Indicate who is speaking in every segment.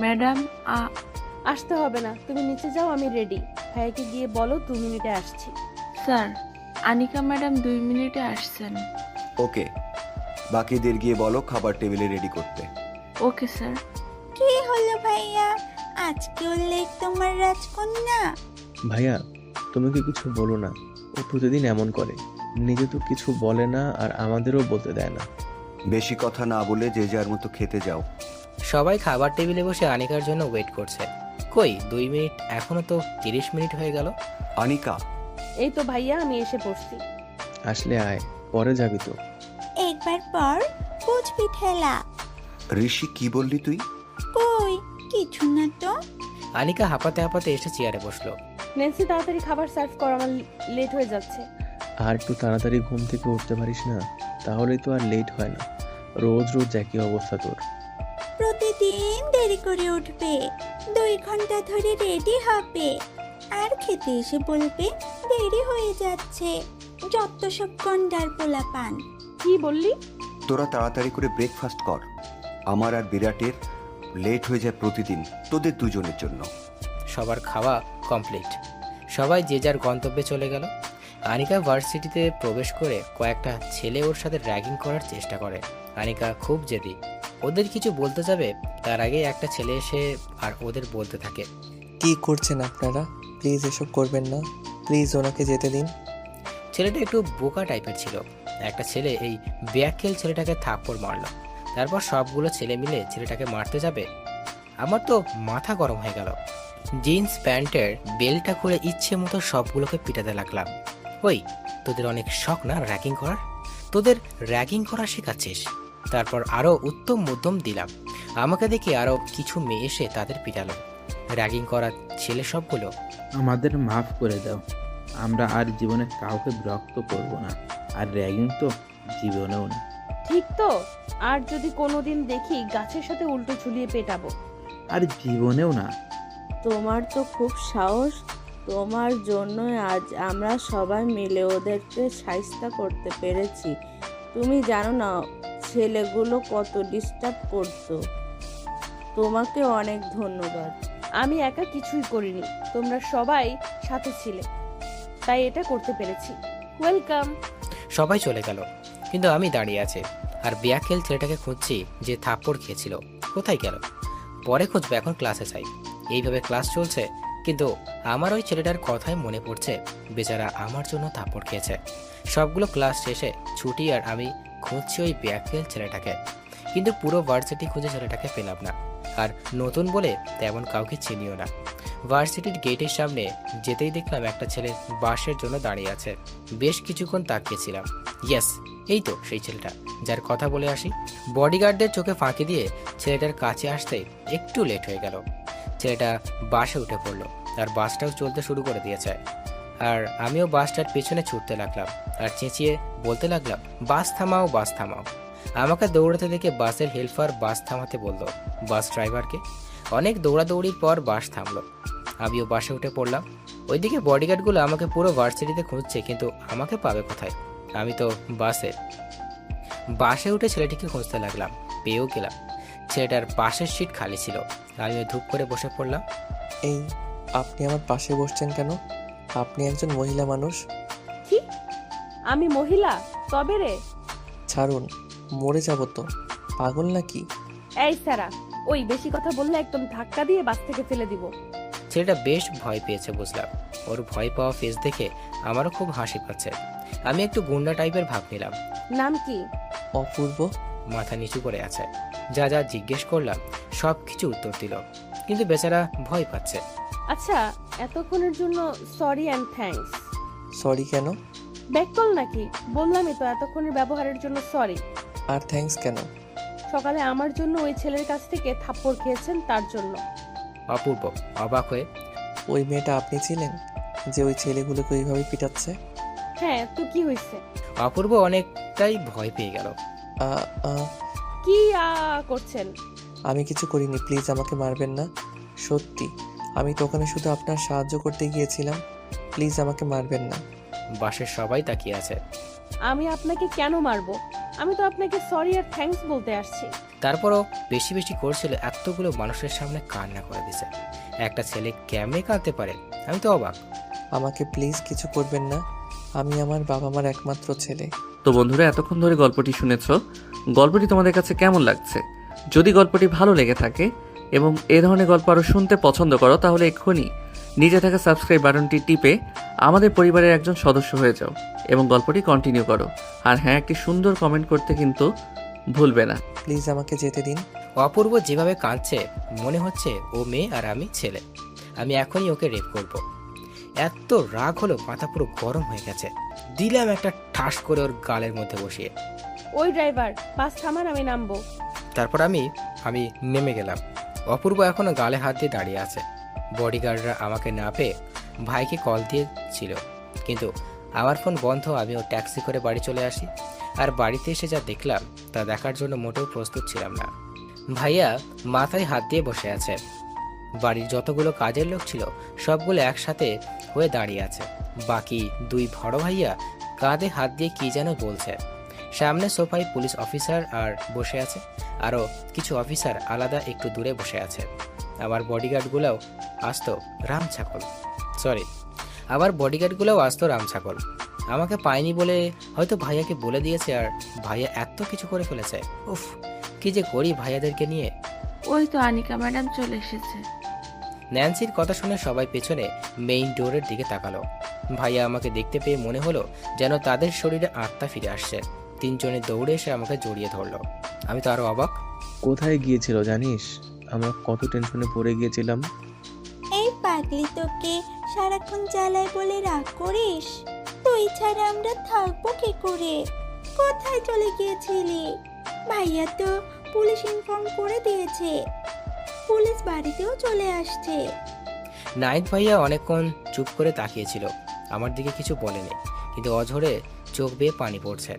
Speaker 1: Madam,
Speaker 2: আসতে হবে না, তুমি নিচে যাও, আমি রেডি। ভাইয়াকে গিয়ে বলো 2 মিনিটে আসছি।
Speaker 1: স্যার, আনিকা ম্যাডাম 2 মিনিটে আসছেন।
Speaker 3: ওকে, বাকিদের গিয়ে বলো খাবার টেবিলে রেডি করতে।
Speaker 1: Okay sir.
Speaker 4: কি হলো ভাইয়া, আজকেও লেট তোমার রাজকন্যা?
Speaker 5: ভাইয়া, তুমি কি কিছু বলো না? ও প্রতিদিন এমন করে, নিজে তো কিছু বলে না আর আমাদেরও বলতে দেয় না।
Speaker 3: বেশি কথা না বলে যে যার মতো খেতে যাও।
Speaker 6: সবাই খাবার টেবিলে বসে আনিকার জন্য ওয়েট করছে। কই 2 মিনিট, এখনো তো 30 মিনিট হয়ে গেল।
Speaker 3: আনিকা,
Speaker 2: এই তো ভাইয়া, আমি এসে পড়ছি।
Speaker 5: আসলে আয়, পরে যাবি তো।
Speaker 4: একবার পর বুঝবি ঠেলা।
Speaker 3: ঋষি কি বললি তুই?
Speaker 4: কই কিছু না তো।
Speaker 6: আনিকা হাঁপাতে হাঁপাতে এসে চেয়ারে বসলো।
Speaker 2: নেন্সি, তাড়াতাড়ি খাবার সার্ভ কর, আমার লেট হয়ে যাচ্ছে।
Speaker 5: আর একটু তাড়াতাড়ি ঘুম থেকে উঠতে পারিস না? তাহলেই তো আর লেট হয় না। রোজ রোজ একই অবস্থা তোর।
Speaker 4: প্রতিদিন দেরি করে উঠবে, 2 ঘন্টা ধরে রেডি হবে, আর খেতে এসে বলবে দেরি হয়ে যাচ্ছে। যত সব গন্ডার পোলা পান।
Speaker 2: কি বললি?
Speaker 3: তোরা তাড়াতাড়ি করে ব্রেকফাস্ট কর। আমার আর বিরাটের লেট হয়ে যায় প্রতিদিন, তোদের দুজনের জন্য।
Speaker 6: সবার খাওয়া কমপ্লিট, সবাই যে যার গন্তব্যে চলে গেল। আনিকা ভার্সিটিতে প্রবেশ করে কয়েকটা ছেলে ওর সাথে র্যাগিং করার চেষ্টা করে। আনিকা খুব জেদি, ওদের কিছু বলতে যাবে তার আগে একটা ছেলে এসে আর ওদের বলতে থাকে,
Speaker 7: কি করছেন আপনারা? প্লিজ এসব করবেন না, প্লিজ ওনাকে যেতে দিন।
Speaker 6: ছেলেটা একটু বোকা টাইপের ছিল। একটা ছেলে এই ব্যাককেল ছেলেটাকে থাপ্পড় মারলো। তারপর সবগুলো ছেলে মিলে ছেলেটাকে মারতে যাবে। আমার তো মাথা গরম হয়ে গেল। জিন্স প্যান্টের বেলটা খুলে ইচ্ছে মতো সবগুলোকে পিটাতে লাগলাম। ওই, তোদের অনেক শখ না র্যাগিং করার? তোদের র্যাগিং করা শেখাচ্ছিস? তারপর আরও উত্তম মধ্যম দিলাম। আমাকে দেখে আরও কিছু মেয়ে এসে তাদের পিটালো। র্যাগিং করা ছেলে সবগুলো।
Speaker 8: আমাদের মাফ করে দাও, আমরা আর জীবনে কাউকে বিরক্ত করব না, আর র্যাগিং তো জীবনেও না।
Speaker 2: ঠিক তো? আর যদি কোনোদিন দেখি গাছের সাথে উল্টো ঝুলিয়ে পেটাবো।
Speaker 8: আর জীবনেও না।
Speaker 9: তোমার তো খুব সাহস, তোমার জন্যই আজ আমরা সবাই মিলে ওদেরকে শায়েস্তা করতে পেরেছি। তুমি জানো না ছেলেগুলো কত ডিস্টার্ব করতো। তোমাকে অনেক ধন্যবাদ।
Speaker 2: আমি একা কিছুই করিনি, তোমরা সবাই সাথে ছিলে, তাই এটা করতে পেরেছি। ওয়েলকাম।
Speaker 6: সবাই চলে গেল, কিন্তু আমি দাঁড়িয়ে আছি আর ব্যাককেল ছেলেটাকে খুঁজছি যে থাপ্পড় খেয়েছিল। কোথায় গেল? পরে খুঁজবো, এখন ক্লাসে যাই। এইভাবে ক্লাস চলছে, কিন্তু আমার ওই ছেলেটার কথাই মনে পড়ছে। বেচারা আমার জন্য থাপ্পড় খেয়েছে। সবগুলো ক্লাস শেষে ছুটি আর আমি খুঁজছি ওই ব্যাককেল ছেলেটাকে, কিন্তু পুরো ভার্সিটি খুঁজে ছেলেটাকে পেলাম না। আর নতুন বলে তেমন কাউকে চিনিও না। ভার্সিটির গেটের সামনে যেতেই দেখলাম একটা ছেলে বাসের জন্য দাঁড়িয়ে আছে। বেশ কিছুক্ষণ তাকিয়েছিলাম। ইয়েস, এই তো সেই ছেলেটা যার কথা বলে আসি। বডিগার্ডদের চোখে ফাঁকি দিয়ে ছেলেটার কাছে আসতে একটু লেট হয়ে গেল। ছেলেটা বাসে উঠে পড়লো, আর বাসটাও চলতে শুরু করে দিয়েছে। আর আমিও বাসটার পেছনে ছুটতে লাগলাম আর চেঁচিয়ে বলতে লাগলাম, বাস থামাও, বাস থামাও। আমাকে দৌড়াতে দেখে বাসের হেল্পার বাস থামাতে বলল বাস ড্রাইভারকে। অনেক দৌড়াদৌড়ির পর বাস থামলো, আমিও বাসে উঠে পড়লাম। ওইদিকে বডিগার্ডগুলো আমাকে পুরো ভার্সিটিতে খুঁজছে, কিন্তু আমাকে পাবে কোথায়? আমি তো বাসে উঠে ছেলেটিকে খুঁজতে লাগলাম, পেয়েও গেলাম। ছেলেটার পাশের সিট খালি ছিল। আমিও ধূপ করে বসে পড়লাম।
Speaker 7: এই, আপনি আমার পাশে বসছেন কেন? আপনি একজন মহিলা মানুষ।
Speaker 2: কি? আমি মহিলা? তবে রে।
Speaker 7: ছাড়ুন, মরে যাব তো, পাগল নাকি?
Speaker 2: এই স্যারা, ওই বেশি কথা বললে একদম ধাক্কা দিয়ে বাস থেকে ফেলে দিব।
Speaker 6: ছেলেটা বেশ ভয় পেয়েছে বুঝলাম। ওর ভয় পাওয়া ফেস দেখে আমারও খুব হাসি পাচ্ছে। আমি একটু গুন্ডা টাইপের ভাব নিলাম।
Speaker 2: নাম কি?
Speaker 7: অপূর্ব।
Speaker 6: মাথা নিচু করে আছে। যা যা জিজ্ঞেস করলাম সব কিছু উত্তর দিল, কিন্তু বেচারা ভয় পাচ্ছে।
Speaker 2: আচ্ছা, এতক্ষণের জন্য সরি অ্যান্ড থ্যাঙ্কস।
Speaker 7: সরি কেন?
Speaker 2: ব্যাককল নাকি? বললামই তো এতক্ষণের ব্যবহারের জন্য সরি।
Speaker 7: আর থ্যাঙ্কস কেন?
Speaker 2: সকালে আমার জন্য ওই ছেলের কাছ থেকে থাপ্পড় খেয়েছেন তার জন্য।
Speaker 6: অপূর্ব অবাক হয়ে,
Speaker 7: ওই মেয়েটা আপনি ছিলেন যে ওই ছেলেগুলোকে ওইভাবে পিটাচ্ছে?
Speaker 2: হ্যাঁ, তো কি হয়েছে?
Speaker 6: অপূর্ব অনেকটাই ভয় পেয়ে গেল।
Speaker 7: আ, আ,
Speaker 2: কি করছেন?
Speaker 7: আমি কিছু করিনি, প্লিজ আমাকে মারবেন না। সত্যি, আমি তো ওখানে শুধু আপনার সাহায্য করতে গিয়েছিলাম, প্লিজ আমাকে মারবেন না।
Speaker 6: বাসের সবাই তাকিয়ে আছে।
Speaker 2: আমি আপনাকে কেন মারবো? আমি তো আপনাকে সরি আর থ্যাঙ্কস বলতে আসছি।
Speaker 6: তারপরও বেশি বেশি করছিল, এতগুলো মানুষের সামনে কান্না করে দিছে। একটা ছেলে কেমনে কাঁদতে পারে, আমি তো অবাক।
Speaker 7: আমাকে প্লিজ কিছু করবেন না, আমি আমার বাবা মার একমাত্র ছেলে।
Speaker 10: তো বন্ধুরা, এতক্ষণ ধরে গল্পটি শুনেছো। গল্পটি তোমাদের কাছে কেমন লাগছে? যদি গল্পটি ভালো লেগে থাকে এবং এ ধরনের গল্প আরও শুনতে পছন্দ করো, তাহলে এক্ষুনি নিচে থাকা সাবস্ক্রাইব বাটনটি টিপে আমাদের পরিবারের একজন সদস্য হয়ে যাও এবং গল্পটি কন্টিনিউ করো। আর হ্যাঁ, একটি সুন্দর কমেন্ট করতে কিন্তু ভুলবে না।
Speaker 7: প্লিজ আমাকে যেতে দিন।
Speaker 6: অপূর্ব যেভাবে কাঁদছে মনে হচ্ছে ও মেয়ে আর আমি ছেলে। আমি এখনই ওকে রেপ করব। এত রাগ হলো, মাথা পুরো গরম হয়ে গেছে। দিলাম একটা ঠাস করে ওর গালের মধ্যে বসিয়ে।
Speaker 2: ওই ড্রাইভার, বাস থামান, আমি নামবো।
Speaker 6: তারপর আমি নেমে গেলাম। অপূর্ব এখনো গালে হাত দিয়ে দাঁড়িয়ে আছে। বডিগার্ডরা আমাকে না পেয়ে ভাইকে কল দিয়েছিল, কিন্তু আমার ফোন বন্ধ। আমি ও ট্যাক্সি করে বাড়ি চলে আসি। আর বাড়িতে এসে যা দেখলাম তা দেখার জন্য মোটেও প্রস্তুত ছিলাম না। ভাইয়া মাথায় হাত দিয়ে বসে আছে। বাড়ির যতগুলো কাজের লোক ছিল সবগুলো একসাথে হয়ে দাঁড়িয়ে আছে। বাকি দুই বড় ভাইয়া কাঁধে হাত দিয়ে কি যেন বলছে। সামনে সোফায় পুলিশ অফিসার আর বসে আছে, আরও কিছু অফিসার আলাদা একটু দূরে বসে আছে। আমার বডিগার্ডগুলোও আসতো রাম ছাগল। আমাকে পায়নি বলে হয়তো ভাইয়াকে বলে দিয়েছে, আর ভাইয়া এত কিছু করে ফেলেছে। উফ, কি যে করি ভাইয়াদেরকে নিয়ে।
Speaker 1: ওই তো আনিকা ম্যাডাম চলে এসেছে।
Speaker 6: ন্যান্সির কথা শুনে সবাই পেছনে মেইন ডোরের দিকে তাকালো। ভাইয়া আমাকে দেখতে পেয়ে মনে হলো যেন তাদের শরীরে আত্মা ফিরে আসছে। তিনজনে দৌড়ে এসে আমাকে জড়িয়ে ধরলো। আমি তো আরো অবাক।
Speaker 5: কোথায় গিয়েছিল জানিস? আমরা কত টেনশনে পড়ে গিয়েছিলাম।
Speaker 4: এই পাগলি, তোকে সারাক্ষণ জ্বালায় বলে রাগ করিস? তুই ছাড়া আমরা থাকবো কি করে? কোথায় চলে গিয়েছিলি? ভাইয়া তো পুলিশ ইনফর্ম করে দিয়েছে, পুলিশ বাড়িতেও চলে আসছে।
Speaker 6: নাইট ভাইয়া অনেকক্ষণ চুপ করে তাকিয়েছিল, আমার দিকে কিছু বলেনি, কিন্তু অঝরে চোখ বেয়ে পানি পড়ছে।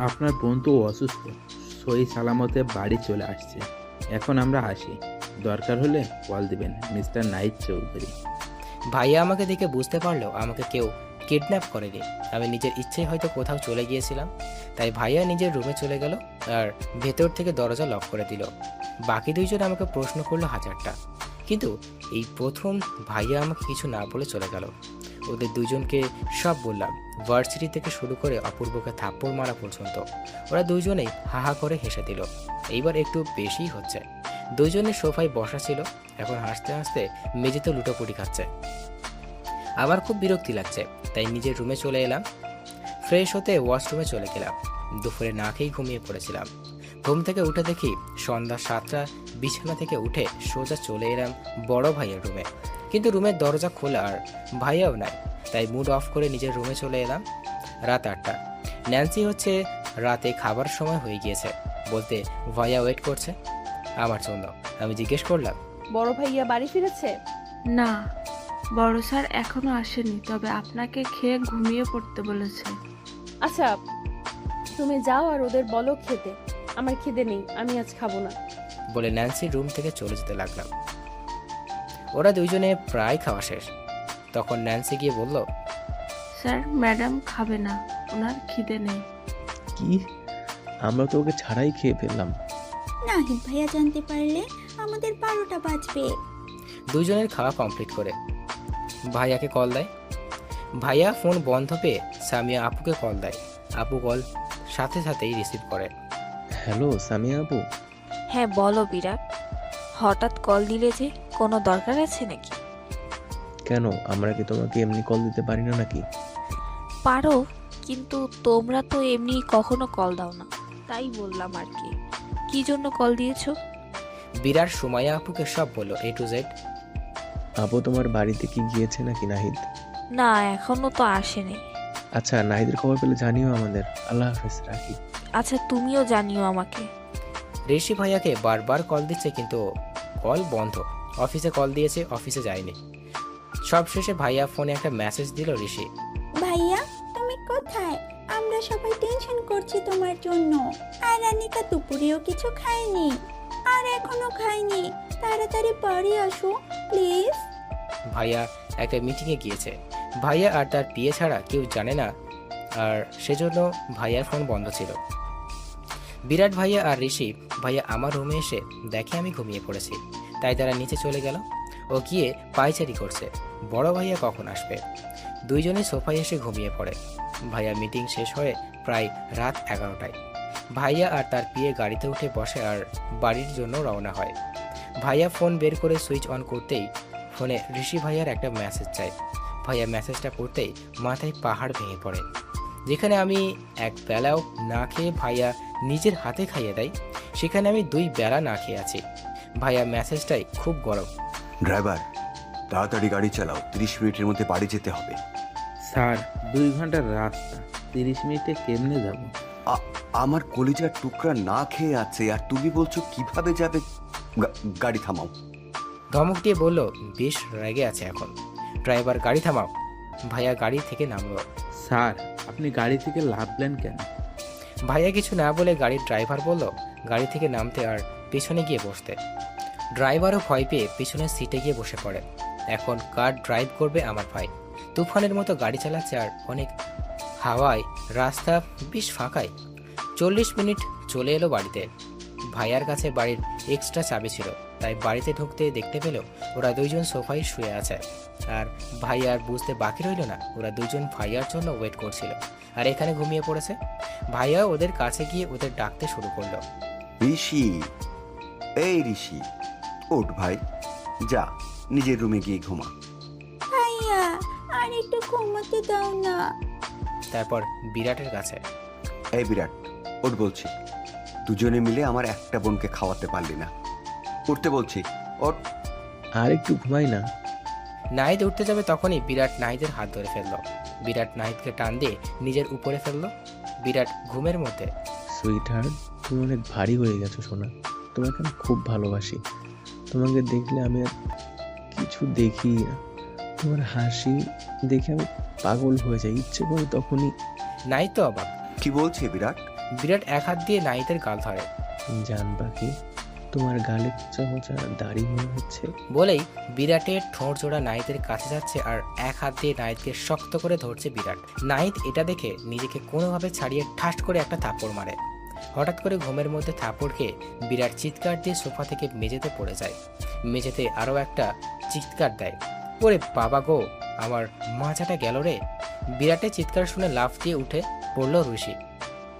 Speaker 8: আপনার বন্ধু অসুস্থ, সহি সালামতে বাড়ি চলে আসছে। এখন আমরা আসি, দরকার হলে কল দিবেন মিস্টার নাইট চৌধুরী।
Speaker 6: ভাইয়া আমাকে দেখে বুঝতে পারলো আমাকে কেউ কিডন্যাপ করেনি। আমি নিজের ইচ্ছেই হয়তো কোথাও চলে গিয়েছিলাম। তাই ভাইয়া নিজের রুমে চলে গেল আর ভেতর থেকে দরজা লক করে দিল। বাকি দুইজন আমাকে প্রশ্ন করলো হাজারটা, কিন্তু এই প্রথম ভাইয়া আমাকে কিছু না বলে চলে গেল। ওদের দুইজনকে সব বললাম, ভার্সিটি থেকে শুরু করে অপূর্বকে থাপ্পড় মারা পর্যন্ত। ওরা দুইজনেই হাহা করে হেসে দিল। এইবার একটু বেশিই হচ্ছে। দুইজনের সোফায় বসা ছিল, এখন হাসতে হাসতে মেঝেতে লুটোপুটি খাচ্ছে। আমার খুব বিরক্তি লাগছে, তাই নিজের রুমে চলে এলাম। ফ্রেশ হতে ওয়াশরুমে চলে গেলাম। দুপুরে না খেয়েই ঘুমিয়ে পড়েছিলাম। ঘুম থেকে উঠে দেখি সন্ধ্যা 7টা। বিছানা থেকে উঠে সোজা চলে এলাম বড় ভাইয়ের রুমে, কিন্তু রুমের দরজা খোলা আর ভাইয়াও নাই। তাই মুড অফ করে নিজের রুমে চলে এলাম। রাত 8টা। ন্যান্সি হচ্ছে রাতে খাবার সময় হয়ে গিয়েছে বলতে ভাইয়া ওয়েট করছে আমার জন্য। আমি জিজ্ঞেস করলাম,
Speaker 2: বড় ভাইয়া বাড়ি ফিরেছে?
Speaker 1: না, বড় স্যার এখনো আসেনি, তবে আপনাকে খেয়ে ঘুমিয়ে পড়তে বলেছে।
Speaker 2: আচ্ছা, তুমি যাও আর ওদের বলো খেতে। আমার খিদে নেই, আমি আজ খাবো না।
Speaker 6: বলে ন্যান্সির রুম থেকে চলে যেতে লাগলাম। ওরা দুইজনে প্রায় খাওয়া শেষ। তখন ন্যান্সি গিয়ে বলল,
Speaker 1: স্যার ম্যাডাম খাবে না, ওনার খিদে নেই।
Speaker 5: কি? আমরা তো ওকে ছাড়াই খেয়ে ফেললাম।
Speaker 4: নাহিদ ভাইয়া জানতে পারলে আমাদের 12টা বাজবে।
Speaker 6: দুইজনের খাওয়া কমপ্লিট করে ভাইয়াকে কল দেয়। ভাইয়া ফোন বন্ধ পেয়ে সামিয়া আপুকে কল দেয়। আপু কল সাথে সাথেই রিসিভ করে।
Speaker 5: হ্যালো সামিয়া আপু।
Speaker 11: হ্যাঁ বলো বিরাট, হঠাৎ কল দিলে যে, কোনো দরকার আছে নাকি?
Speaker 5: কেন, আমরা কি তোমাকে এমনি কল দিতে পারি না নাকি?
Speaker 11: পারো, কিন্তু তোমরা তো এমনি কখনো কল দাও না, তাই বললাম আর কি। কি জন্য কল দিয়েছো?
Speaker 6: বিরাট সুমাইয়া আপুকে সব বললো A to Z।
Speaker 5: আপু তোমার বাড়িতে কি গিয়েছে নাকি নাহিদ?
Speaker 11: না, এখনো তো আসেনি।
Speaker 5: আচ্ছা, নাহিদের খবর পেলে জানিও আমাদের। আল্লাহ হাফেজ, রাখি।
Speaker 11: আচ্ছা, তুমিও জানিও আমাকে।
Speaker 6: ঋষি ভাইয়াকে বারবার কল দিচ্ছে, কিন্তু কল বন্ধ। অফিসে কল দিয়েছে, অফিসে যায়নি। সব শেষে ভাইয়া ফোনে একটা মেসেজ দিল ঋষি।
Speaker 4: ভাইয়া, তুমি কোথায়? আমরা সবাই টেনশন করছি তোমার জন্য। আর আনিকা দুপুরেও কিছু খায়নি, আর এখনো খায়নি। তাড়াতাড়ি বাড়ি আসো প্লিজ।
Speaker 6: ভাইয়া একটা মিটিংয়ে গিয়েছে। ভাইয়া আর তার পিএ ছাড়া কেউ জানে না, আর সেজন্য ভাইয়ার ফোন বন্ধ ছিল। বিরাট ভাইয়া আর ঋষি ভাইয়া আমার রুমে এসে দেখে আমি ঘুমিয়ে পড়েছি, তাই তারা নিচে চলে গেল ও গিয়ে পায়চারি করছে বড় ভাইয়া কখন আসবে। দুইজনে সোফায় এসে ঘুমিয়ে পড়ে। ভাইয়া মিটিং শেষ হয়ে প্রায় রাত 11টায় ভাইয়া আর তার পিয়ে গাড়িতে উঠে বসে আর বাড়ির জন্য রওনা হয়। ভাইয়া ফোন বের করে সুইচ অন করতেই ফোনে ঋষি ভাইয়ার একটা মেসেজ চায়। ভাইয়া মেসেজটা পড়তেই মাথায় পাহাড় ভেঙে পড়ে। যেখানে আমি এক বেলাও না খেয়ে ভাইয়া নিজের হাতে খাইয়ে দেয়, সেখানে আমি 2 বেলা না খেয়ে আছি। ভাইয়া মেসেজটাই খুব গরম।
Speaker 3: ড্রাইভার, তাড়াতাড়ি গাড়ি চালাও, 30 মিনিটের মধ্যে বাড়ি যেতে হবে।
Speaker 8: স্যার 2 ঘন্টার রাস্তা, 30 মিনিটে কেমনে যাব?
Speaker 3: আমার কলিজার টুকরা না খেয়ে আছে আর তুমি বলছো কিভাবে যাবে? গাড়ি থামাও।
Speaker 6: ধমক দিয়ে বলল, বেশ রেগে আছে এখন। ড্রাইভার গাড়ি থামাও। ভাইয়া গাড়ি থেকে নামলো।
Speaker 8: স্যার আপনি গাড়ি থেকে লাফলেন কেন?
Speaker 6: ভাইয়া কিছু না বলে গাড়ির ড্রাইভার বলল গাড়ি থেকে নামতে আর পেছনে গিয়ে বসতে। ড্রাইভারও ভয় পেয়ে পেছনের সিটে গিয়ে বসে পড়ে। এখন কার ড্রাইভ করবে আমার ভাই? তুফানের মতো গাড়ি চালাচ্ছে আর অনেক হাওয়ায়, রাস্তা বেশ ফাঁকায়। 40 মিনিট চলে এলো বাড়িতে। ভাইয়ার কাছে বাড়ির এক্সট্রা চাবি ছিল, তাই বাড়িতে ঢুকতে দেখতে পেল ওরা 2জন সোফায় শুয়ে আছে। আর ভাইয়ার বুঝতে বাকি রইল না, ওরা 2জন ভাইয়ার জন্য ওয়েট করছিল আর এখানে ঘুমিয়ে পড়েছে। ভাইয়া ওদের কাছে গিয়ে ওদের ডাকতে শুরু করলো।
Speaker 3: ঋষি, এই ঋষি, ওঠ ভাই, যা নিজের রুমে গিয়ে ঘুমা।
Speaker 4: ভাইয়া আর একটু ঘুমাতে দাও না।
Speaker 6: তারপর বিরাটের কাছে।
Speaker 3: এই বিরাট, ওঠ বলছি। দুজনে মিলে আমার একটা বোনকে খাওয়াতে পারলি না। উঠতে বলছি, ওঠ।
Speaker 5: আর একটু ঘুমাই না।
Speaker 6: নাহিদ উঠতে যাবে তখনই বিরাট নাহিদের হাত ধরে ফেললো। বিরাট নাহিদকে টান দিয়ে নিজের উপরে ফেললো। বিরাট ঘুমের মধ্যে।
Speaker 5: সুইট হার্ট, তুমি অনেক ভারী হয়ে গেছো সোনা। তোমাকে আমি খুব ভালোবাসি। তোমাকে দেখলে আমি আর কিছু দেখি না। তোমার হাসি দেখে আমি পাগল হয়ে যাই, ইচ্ছে করে তখনই।
Speaker 6: নাহিদ তো অবাক।
Speaker 3: কি বলছে বিরাট?
Speaker 6: বিরাট এক হাত দিয়ে নাহিদের গাল ধরে।
Speaker 5: জান পাখি, তোমার গালে মোচা দাড়ি মনে হচ্ছে।
Speaker 6: বলেই বিরাটের ঠোঁট জোড়া নাহিদের কাছে যাচ্ছে আর এক হাত দিয়ে নাহিদকে শক্ত করে ধরছে বিরাট। নাহিদ এটা দেখে নিজেকে কোনোভাবে ছাড়িয়ে ঠাস করে একটা থাপ্পড় মারে। হঠাৎ করে ঘুমের মধ্যে থাপ্পড় খেয়ে বিরাট চিৎকার দিয়ে সোফা থেকে মেঝেতে পড়ে যায়। মেঝেতে আরও একটা চিৎকার দেয়, ওরে বাবা গো, আমার মাথাটা গেল রে। বিরাটের চিৎকার শুনে লাফ দিয়ে উঠে পড়ল ঋষি।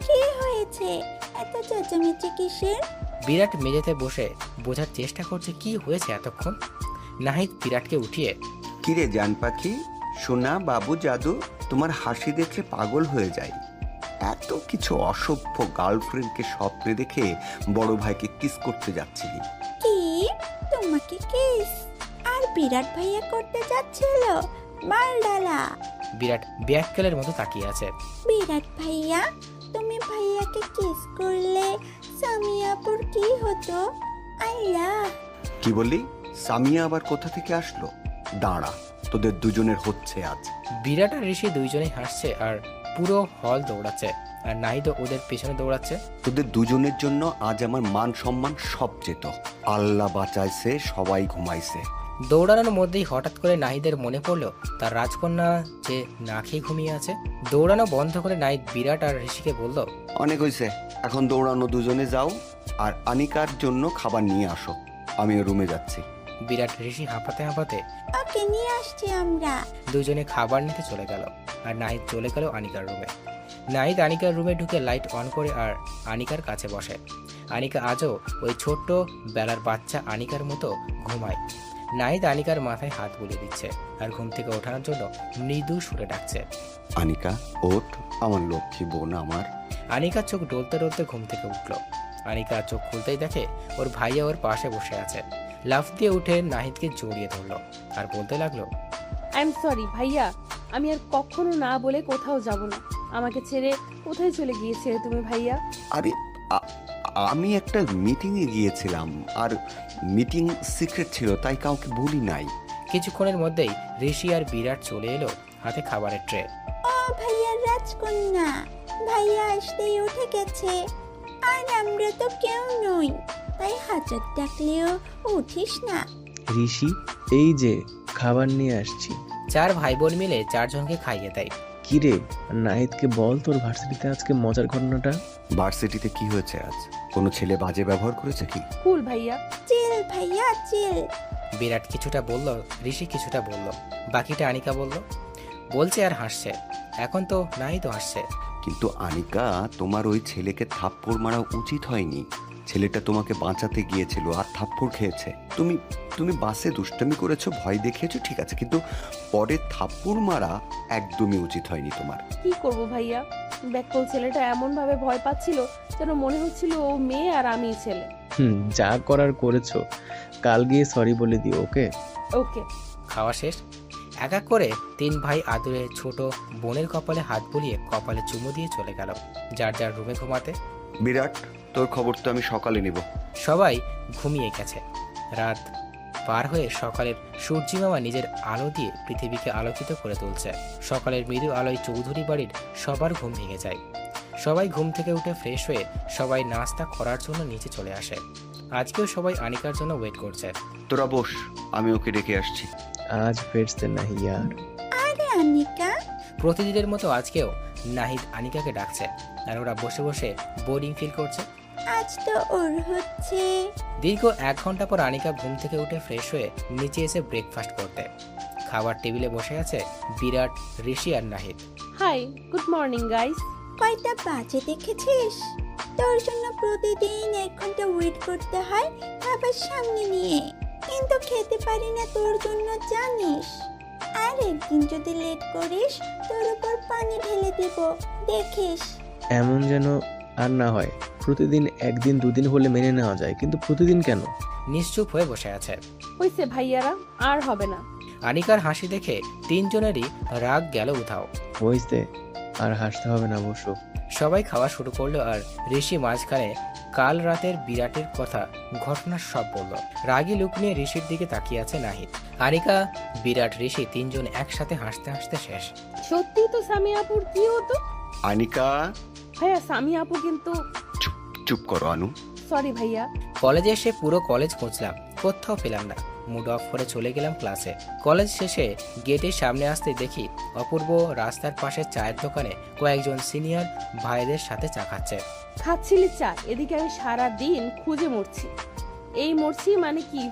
Speaker 4: কি হয়েছে? এত চেঁচামেচি কিসের?
Speaker 6: বিরাট মেঝেতে বসে বোঝার চেষ্টা করছে কি হয়েছে এতক্ষণ। নাহিদ বিরাটকে উঠিয়ে,
Speaker 3: কিরে জান পাখি, সোনা বাবু জাদু, তোমার হাসি দেখে পাগল হয়ে যায়। এত কিছু অসভ্য গার্লফ্রেন্ডকে স্বপ্নে দেখে বড় ভাইকে কিস করতে যাচ্ছিলি।
Speaker 4: কি? তোমাকে কিস? আর বিরাট ভাইয়া করতে যাচ্ছিল? মালডালা।
Speaker 6: বিরাট ব্যাককেলের মতো তাকিয়ে আছে।
Speaker 4: বিরাট ভাইয়া, তুমি ভাইয়াকে কিস করলে সামিয়াপুর কি হতো? আল্লাহ।
Speaker 3: কি বললি? সামিয়া আবার কোথা থেকে আসলো? দাঁড়া, তোদের দুজনের হচ্ছে আজ।
Speaker 6: বিরাট আর ঋষি দুইজনেই হাসছে আর পুরো হল দৌড়াচ্ছে, আর নাহিদও ওদের পেছনে দৌড়াচ্ছে।
Speaker 3: তোদের দুজনের জন্য আজ আমার মান সম্মান সব যেত। আল্লাহ বাঁচাইছে, সবাই ঘুমাইছে।
Speaker 6: দৌড়ানোর মধ্যেই হঠাৎ করে নাহিদের মনে পড়লো তার রাজকন্যা যে না খেয়ে ঘুমিয়ে আছে। দৌড়ানো বন্ধ করে নাহিদ বিরাট আর ঋষিকে বলল,
Speaker 3: অনেক হয়েছে, এখন দৌড়ানো, দুজনে যাও আর আনিকার জন্য খাবার নিয়ে আসো। আমি রুমে যাচ্ছি।
Speaker 6: বিরাট ঋষি হাঁপাতে হাঁপাতে
Speaker 4: ওকে নিয়ে আসছি আমরা।
Speaker 6: দুজনে খাবার নিতে চলে গেল আর নাহিদ চলে গেল আনিকার রুমে। নাহিদ আনিকার রুমে ঢুকে লাইট অন করে আর আনিকার কাছে বসে। আনিকা আজও ওই ছোট্ট বেলার বাচ্চা আনিকার মতো ঘুমায়। নাহিদ আনিকার মাথায় হাত বুলিয়ে দিচ্ছে আর ঘুম থেকে ওঠানোর জন্য মৃদু সুরে ডাকছে,
Speaker 3: আনিকা ওঠ, আমার লক্ষ্মী বোন আমার।
Speaker 6: আনিকা চোখ ডলতে ডলতে ঘুম থেকে উঠল। আনিকা চোখ খুলতেই দেখে ওর ভাইয়া ওর পাশে বসে আছে। লাফ দিয়ে উঠে নাহিদকে জড়িয়ে ধরলো আর বলতে লাগলো,
Speaker 2: আই এম সরি ভাইয়া, আমি আর কখনো না বলে কোথাও যাব না। আমাকে ছেড়ে কোথায় চলে গিয়েছিলে তুমি ভাইয়া?
Speaker 3: আরে আমি একটা মিটিংয়ে গিয়েছিলাম আর মিটিং সিক্রেট ছিল, তাই কাউকে বলি নাই।
Speaker 6: কিছুক্ষণের মধ্যেই ঋষি আর বিরাট চলে এলো, হাতে খাবারের ট্রে।
Speaker 4: ও ভাইয়ার রাজকন্যা, ভাইয়া আসতেই উঠে গেছে। আর আমরা তো কেউ নই, তাই হাজার ডাকলেও উঠিস না।
Speaker 5: ঋষি, এই যে খাবার নিয়ে আসছি।
Speaker 6: 4 ভাই বোন মিলে 4 জনকে খাইয়ে দেয়।
Speaker 5: কি রে, নাহিদকে বল তোর ভার্সিটিতে আজকে মজার ঘটনাটা।
Speaker 3: ভার্সিটিতে কি হয়েছে আজ? কোনো ছেলে বাজে ব্যবহার করেছে কি?
Speaker 2: কুল ভাইয়া।
Speaker 4: চিল ভাইয়া চিল।
Speaker 6: বিরাট কিছুটা বলল, ঋষি কিছুটা বলল, বাকিটা আনিকা বলল। বলছে আর হাসছে। এখন তো নাহিদও হাসছে।
Speaker 3: কিন্তু আনিকা, তোমার ওই ছেলেকে থাপ্পড় মারা উচিত হয়নি। ছেলেটা তোমাকে বাঁচাতে গিয়েছিল আর থাপ্পড় খেয়েছে। তুমি তুমি বাসে দুষ্টামি করেছো, ভয় দেখিয়েছো, ঠিক আছে, কিন্তু পরে থাপ্পড় মারা একদমই উচিত হয়নি তোমার।
Speaker 2: কি করব ভাইয়া, ব্যাককল ছেলেটা এমন ভাবে ভয় পাচ্ছিল যেন মনে হচ্ছিল ও মেয়ে আর আমি ছেলে।
Speaker 5: যা করার করেছো, কাল গিয়ে সরি বলে দিও, ওকে?
Speaker 2: ওকে।
Speaker 6: খাওয়া শেষ। এক এক করে 3 ভাই আদুরে ছোট বোনের কপালে হাত বুলিয়ে কপালে চুমু দিয়ে চলে গেল যার যার রুমে ঘুমাতে।
Speaker 3: বিরাট, তোর খবর তো আমি সকালে নিব।
Speaker 6: সবাই ঘুমিয়ে গেছে। রাত পার হয়ে সকালের সূর্যি মামা নিজের আলো দিয়ে পৃথিবীকে আলোকিত করে তুলছে। সকালের মৃদু আলোয় চৌধুরী বাড়ির সবার ঘুম ভেঙে যায়। সবাই ঘুম থেকে উঠে ফ্রেশ হয়ে সবাই নাস্তা করার জন্য নিচে চলে আসে। আজকেও সবাই আনিকার জন্য ওয়েট করছে।
Speaker 3: তোরা বস, আমি ওকে ডেকে আসছি।
Speaker 5: আজ ফেরছে নাহি ইয়ার।
Speaker 4: আরে আনিকা।
Speaker 6: প্রতিদিনের মতো আজকেও নাহিদ আনিকাকে ডাকছে আর ওরা বসে বসে বোরিং ফিল করছে।
Speaker 4: আজ তো ওর হচ্ছে।
Speaker 6: দীর্ঘ 1 ঘন্টা পর আনিকা ঘুম থেকে উঠে ফ্রেশ হয়ে নিচে এসে ব্রেকফাস্ট করতে। খাবার টেবিলে বসে আছে বিরাট, ঋষি আর Nahid.
Speaker 2: Hi, good morning guys.
Speaker 4: কয়টা বাজে দেখেছিস? তোর জন্য প্রতিদিন 1 ঘন্টা ওয়েট করতে হয় খাবার সামনে নিয়ে, কিন্তু খেতে পারি না তোর জন্য, জানিস? আর একদিন যদি লেট করিস তোর উপর পানি ঢেলে দিব, দেখিস।
Speaker 5: এমন যেন আর না হয়। প্রতিদিন 1 দিন 2 দিন হলে মেনে নেওয়া যায়, কিন্তু প্রতিদিন কেন?
Speaker 6: নিশ্চুপ হয়ে বসে আছে।
Speaker 2: হইছে ভাইয়ারা, আর হবে না।
Speaker 6: আনিকার হাসি দেখে 3 জনেরই রাগ গেল উধাও।
Speaker 5: হইছে, আর হাসতে হবে না, বসো।
Speaker 6: সবাই খাওয়া শুরু করলো আর ঋষি মাঝখানে কাল রাতের বিরাটের কথা, ঘটনা সব বলল। রাগী লুক নিয়ে ঋষির দিকে তাকিয়ে আছে নাহিদ। আনিকা, বিরাট, ঋষি 3 জন একসাথে হাসতে হাসতে শেষ।
Speaker 2: সত্যি তো সামি আপুর কি হতো?
Speaker 3: আনিকা।
Speaker 2: ভাইয়া সামি আপু কিন্তু।
Speaker 3: চুপ চুপ করো আনু।
Speaker 2: সরি ভাইয়া।
Speaker 6: কলেজে এসে পুরো কলেজ খুঁজলাম, কোথাও পেলাম না। মুড অফ করে চলে গেলাম ক্লাসে। কলেজ শেষে গেটের সামনে আসতে দেখি অপূর্ব রাস্তার পাশে চায়ের দোকানে কয়েকজন সিনিয়র ভাইদের সাথে চা খাচ্ছে।
Speaker 2: খাচ্ছিলি চা, এদিকে আমি সারা দিন খুঁজে মরছি। এই মরছি মানে কি?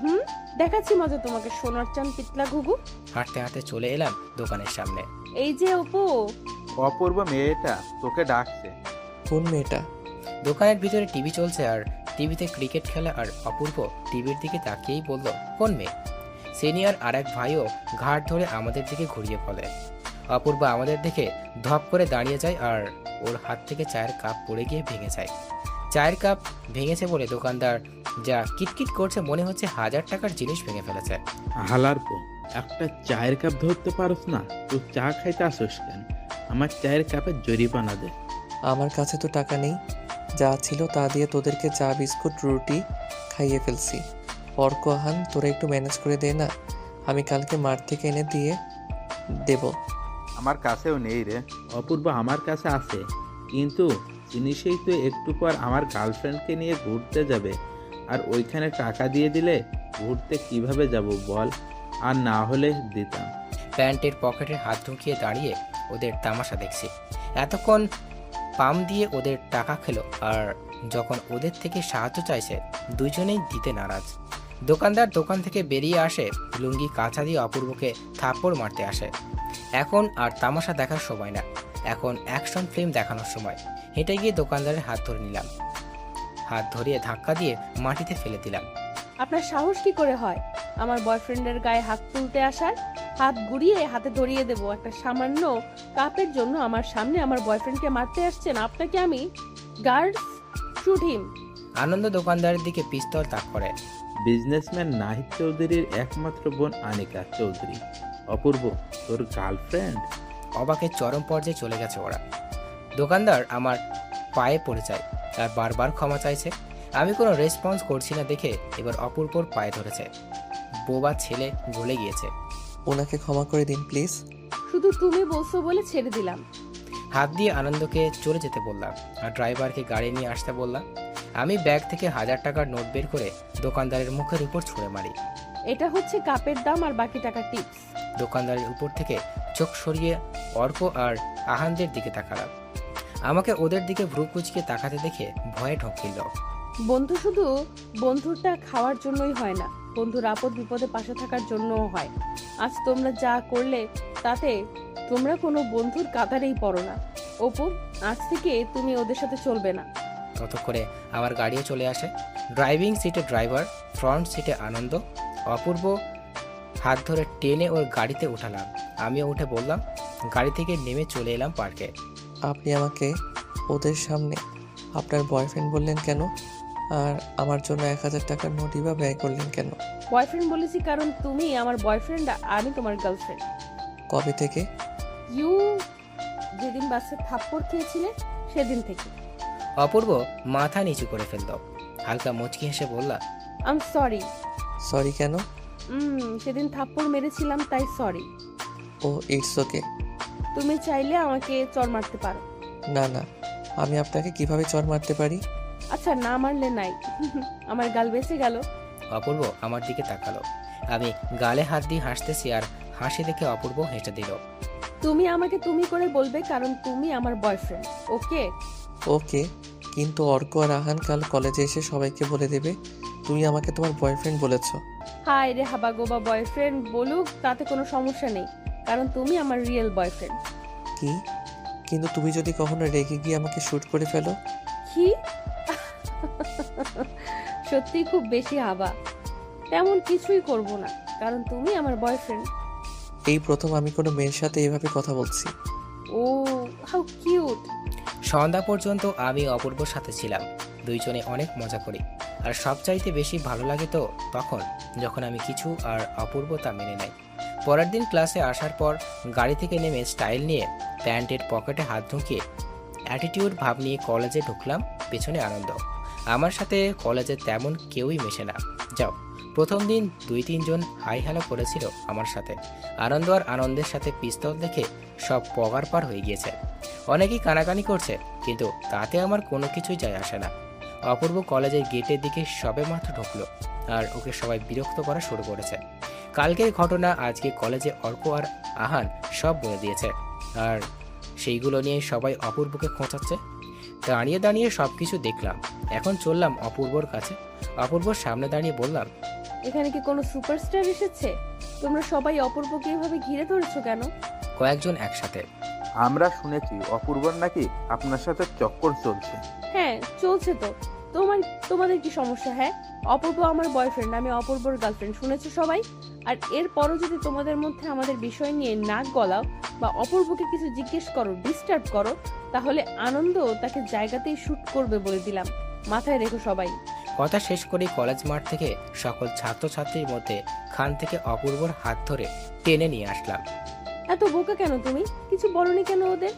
Speaker 2: দেখাচ্ছি মজা তোমাকে, সোনার চান পিতলা ঘুঘু।
Speaker 6: হাঁটতে হাঁটতে চলে এলাম দোকানের সামনে।
Speaker 2: এই যে অপু।
Speaker 8: অপূর্ব মেয়েটা তোকে ডাকছে।
Speaker 7: কোন মেয়েটা?
Speaker 6: দোকানের ভিতরে টিভি চলছে আর টিভিতে ক্রিকেট খেলা, আর অপূর্ব টিভির দিকে তাকিয়েই বলল, কোন মেয়ে? সিনিয়র আর এক ভাইও ঘাট ধরে আমাদের দিকে ঘুরিয়ে বলে। অপূর্ব আমাদের দেখে ধপ করে দাঁড়িয়ে যায় আর ওর হাত থেকে চায়ের কাপ পড়ে গিয়ে ভেঙে যায়। চায়ের কাপ ভেঙেছে বলে দোকানদার যা কিটকিট করছে মনে হচ্ছে 1000 টাকার জিনিস ভেঙে ফেলেছে।
Speaker 8: হালার পো, একটা চায়ের কাপ ধরতে পারস না? তুই চা খাইতে আসিস কেন? আমার চায়ের কাপের জরিমানা দে।
Speaker 7: আমার কাছে তো টাকা নেই, যা ছিল তা দিয়ে তোদেরকে চা বিস্কুট রুটি খাইয়ে ফেলছি। অর্ক আহান, তোরা একটু ম্যানেজ করে দে না, আমি কালকে মাঠ থেকে এনে দিয়ে দেব।
Speaker 8: আমার কাছেও নেই রে অপূর্ব, আমার কাছে আছে, কিন্তু জিনিসেই তো একটু পর আমার গার্লফ্রেন্ডকে নিয়ে ঘুরতে যাবে, আর ওইখানে টাকা দিয়ে দিলে ঘুরতে কিভাবে যাব বল? আর না হলে দিতাম।
Speaker 6: প্যান্টের পকেটে হাত ঢুকিয়ে দাঁড়িয়ে ওদের তামাশা দেখছি। এতক্ষণ পাম দিয়ে ওদের টাকা খেলো, আর যখন ওদের থেকে সাহায্য চাইছে দুইজনেই দিতে নারাজ। দোকানদার দোকান থেকে বেরিয়ে আসে, লুঙ্গি কাঁচা দিয়ে অপূর্বকে থাপ্পড় মারতে আসে। এখন আর তামাশা দেখার সময় না, এখন অ্যাকশন ফিল্ম দেখানোর সময়। হেঁটে গিয়ে দোকানদারের হাত ধরে নিলাম, হাত ধরিয়ে ধাক্কা দিয়ে মাটিতে ফেলে দিলাম।
Speaker 2: আপনার সাহস কি করে হয় আমার বয়ফ্রেন্ডের গায়ে হাত তুলতে আসার? হাত ঘুরিয়ে হাতে ধরিয়ে দেবো। একটা সামান্য কাপের জন্য আমার সামনে আমার বয়ফ্রেন্ডকে মারতে আসছেন? আপনাকে আমি গার্ডস শুট হিম।
Speaker 6: আনন্দ দোকানদারের দিকে পিস্তল তাক করে।
Speaker 8: বিজনেসম্যান নাহিদ চৌধুরীর একমাত্র বোন আনিকা চৌধুরী। অপূর্ব তোর গার্লফ্রেন্ড?
Speaker 6: অবাকের চরম পর্যায়ে চলে গেছে ওরা। দোকানদার আমার পায়ে পড়ে যায় আর বারবার ক্ষমা চাইছে। আমি কোনো রেসপন্স করছি না দেখে এবার অপূর্বর পায়ে ধরেছে। বোবা ছেলে গলে গিয়েছে।
Speaker 7: ওনাকে ক্ষমা করে দিন প্লিজ।
Speaker 2: শুধু তুমি বলছো বলে ছেড়ে দিলাম।
Speaker 6: হাত দিয়ে আনন্দকে চলে যেতে বললাম আর ড্রাইভারকে গাড়ি নিয়ে আসতে বললাম। আমি ব্যাগ থেকে 1000 টাকার নোট বের করে দোকানদারের মুখের উপর ছুঁড়ে মারি।
Speaker 2: এটা হচ্ছে কাপের দাম আর বাকি টাকা টিপস।
Speaker 6: দোকানদারের উপর থেকে চোখ সরিয়ে অর্ক আর আহানদের দিকে তাকালাম। আমাকে ওদের দিকে ভ্রু কুচকে তাকাতে দেখে ভয়ে ঢোকিল।
Speaker 2: বন্ধু শুধু বন্ধুটা খাওয়ার জন্যই হয় না, বন্ধুর আপদ বিপদে পাশে থাকার জন্যও হয়। আজ তোমরা যা করলে তাতে তোমরা কোনো বন্ধুর কাতারেই পড়ো না। অপু, আজ থেকে তুমি ওদের সাথে চলবে না।
Speaker 6: ততক্ষণে আমার গাড়িও চলে আসে। ড্রাইভিং সিটে ড্রাইভার, ফ্রন্ট সিটে আনন্দ। অপূর্ব হাত ধরে টেনে ওর গাড়িতে উঠালাম। আমিও উঠে বললাম, গাড়ি থেকে নেমে চলে এলাম পার্কে।
Speaker 7: আপনি আমাকে ওদের সামনে আপনার বয়ফ্রেন্ড বললেন কেন? আর আমার জন্য 1000 টাকার নোটই বা ব্যয় করলেন কেন?
Speaker 2: বয়ফ্রেন্ড বলেছি কারণ তুমি আমার বয়ফ্রেন্ড, আমি তোমার গার্লফ্রেন্ড।
Speaker 7: কবে থেকে?
Speaker 2: ইউ যেদিন বাসে থাপ্পড় খেয়েছিলে সেদিন থেকে।
Speaker 6: অপূর্ব মাথা নিচু করে ফেলল। হালকা মুচকি হেসে বলল,
Speaker 2: আই এম সরি।
Speaker 7: সরি কেন?
Speaker 2: সেদিন থাপ্পড় মেরেছিলাম তাই সরি।
Speaker 7: O it's okay.
Speaker 2: তুমি চাইলে আমাকে চড় মারতে পারো।
Speaker 7: না না, আমি আপনাকে কিভাবে চড় মারতে পারি?
Speaker 2: আচ্ছা, না মারলে নাই। আমার গাল বেঁচে গেল।
Speaker 6: অপূর্ব আমার দিকে তাকালো। আমি গালে হাত দিয়ে হাসতেছি আর হাসি দেখে অপূর্ব হেসে দিল।
Speaker 2: তুমি আমাকে তুমি করে বলবে কারণ তুমি আমার বয়ফ্রেন্ড, ওকে?
Speaker 7: ওকে, কিন্তু অর্ক আর আহান কাল কলেজে এসে সবাইকে বলে দেবে তুমি আমাকে তোমার বয়ফ্রেন্ড বলেছো।
Speaker 2: হাই রে হাবাগোবা, বয়ফ্রেন্ড বলুক তাতে কোনো সমস্যা নেই, কারণ তুমি আমার রিয়েল বয়ফ্রেন্ড।
Speaker 7: কি? কিন্তু তুমি যদি কখনো রেগে গিয়ে আমাকে শুট করে ফেলো?
Speaker 2: কি? সত্যি খুব বেশি হাবা। তেমন কিছুই করব না, কারণ তুমি আমার বয়ফ্রেন্ড।
Speaker 7: এই প্রথম আমি কোনো মেয়ের সাথে এভাবে কথা বলছি।
Speaker 2: ও হাউ কিউট।
Speaker 6: সন্ধ্যা পর্যন্ত আমি অপূর্বর সাথে ছিলাম। দুইজনে অনেক মজা করি। আর সবচাইতে বেশি ভালো লাগে তো তখন যখন আমি কিছু আর অপূর্ব তা মেনে নেয়। পরের দিন ক্লাসে আসার পর গাড়ি থেকে নেমে স্টাইল নিয়ে প্যান্টের পকেটে হাত ঢুকিয়ে অ্যাটিটিউড ভাব নিয়ে কলেজে ঢুকলাম। পেছনে আনন্দ। আমার সাথে কলেজে তেমন কেউই মেশে না। যাও, প্রথম দিন 2-3 জন হাই হ্যালো করেছিল আমার সাথে। আনন্দ আর আনন্দের সাথে পিস্তল দেখে সব পগার পার হয়ে গিয়েছে। অনেকেই কানাকানি করছে, কিন্তু তাতে আমার কোনো কিছুই যায় আসে না। অপূর্ব কলেজের গেটের দিকে সবে মাত্র ঢুকলো আর ওকে সবাই বিরক্ত করা শুরু করেছে। কালকের ঘটনা আজকে কলেজে অর্ক আর আহান সব বলে দিয়েছে, আর সেইগুলো নিয়ে সবাই অপূর্বকে খোঁচাচ্ছে। দাঁড়িয়ে দাঁড়িয়ে সব কিছু দেখলাম। এখন চললাম অপূর্বর কাছে। অপূর্বর সামনে দাঁড়িয়ে বললাম,
Speaker 2: এখানে কি কোনো সুপারস্টার এসেছে? তোমরা সবাই অপূর্বকে এভাবে ঘিরে ধরেছো কেন?
Speaker 6: কয়েকজন একসাথে।
Speaker 8: আমরা শুনেছি অপূর্বর নাকি আপনার সাথে চক্কর চলছে।
Speaker 2: হ্যাঁ চলছে তো। তোমাদের কি সমস্যা? হ্যাঁ, অপূর্ব আমার বয়ফ্রেন্ড, আমি অপূর্বর গার্লফ্রেন্ড, শুনেছো সবাই। আর এরপরও যদি তোমাদের মধ্যে আমাদের বিষয় নিয়ে নাক গলাও বা অপূর্বকে কিছু জিজ্ঞেস করো, ডিস্টার্ব করো, তাহলে আনন্দ তাকে জায়গাতেই শুট করবে বলে দিলাম, মাথায় রেখো সবাই।
Speaker 6: কথা শেষ করে কলেজ মাঠ থেকে সকল ছাত্রছাত্রীর মধ্যে খান থেকে অপূর্বর হাত ধরে টেনে নিয়ে আসলাম।
Speaker 2: এত বোকা কেন তুমি? কিছু বলনি কেন ওদের?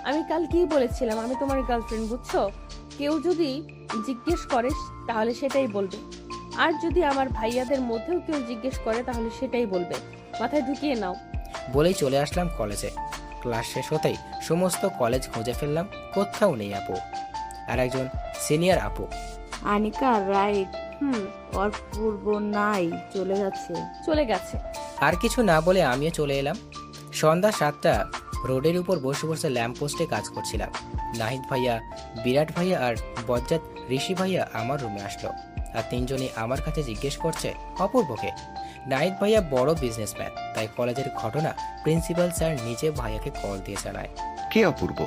Speaker 2: আমি কাল কি বলেছিলাম, আমি তোমার গার্লফ্রেন্ড, বুঝছো? কেউ যদি জিজ্ঞেস করে তাহলে সেটাই বলবে, আর যদি আমার ভাইয়াদের মধ্যেও কেউ জিজ্ঞেস করে তাহলে সেটাই বলবে, মাথায় ঢুকিয়ে নাও।
Speaker 6: বলেই চলে আসলাম কলেজে। ক্লাস শেষ হতেই সমস্ত কলেজ খুঁজে ফেললাম, কোথাও নেই আপু। আর একজন সিনিয়র আপু,
Speaker 9: আনিকা রাইট, অপূর্ব নাই, চলে গেছে।
Speaker 6: আর কিছু না বলে আমিও চলে এলাম। সন্ধ্যা 7টা, রোডের উপর বসে বসে ল্যাম্পপোস্টে কাজ করছিলাম। নাহিদ ভাইয়া, বিরাট ভাইয়া আর বজ্জাত ঋষি ভাইয়া আমার রুমে আসলো। আর 3 জনই আমার কাছে জিজ্ঞেস করছে অপূর্বকে। নাহিদ ভাইয়া বড় বিজনেসম্যান, তাই কলেজের ঘটনা প্রিন্সিপাল স্যার নিজে ভাইয়াকে কল দিয়ে জানায়।
Speaker 3: কে অপূর্ব?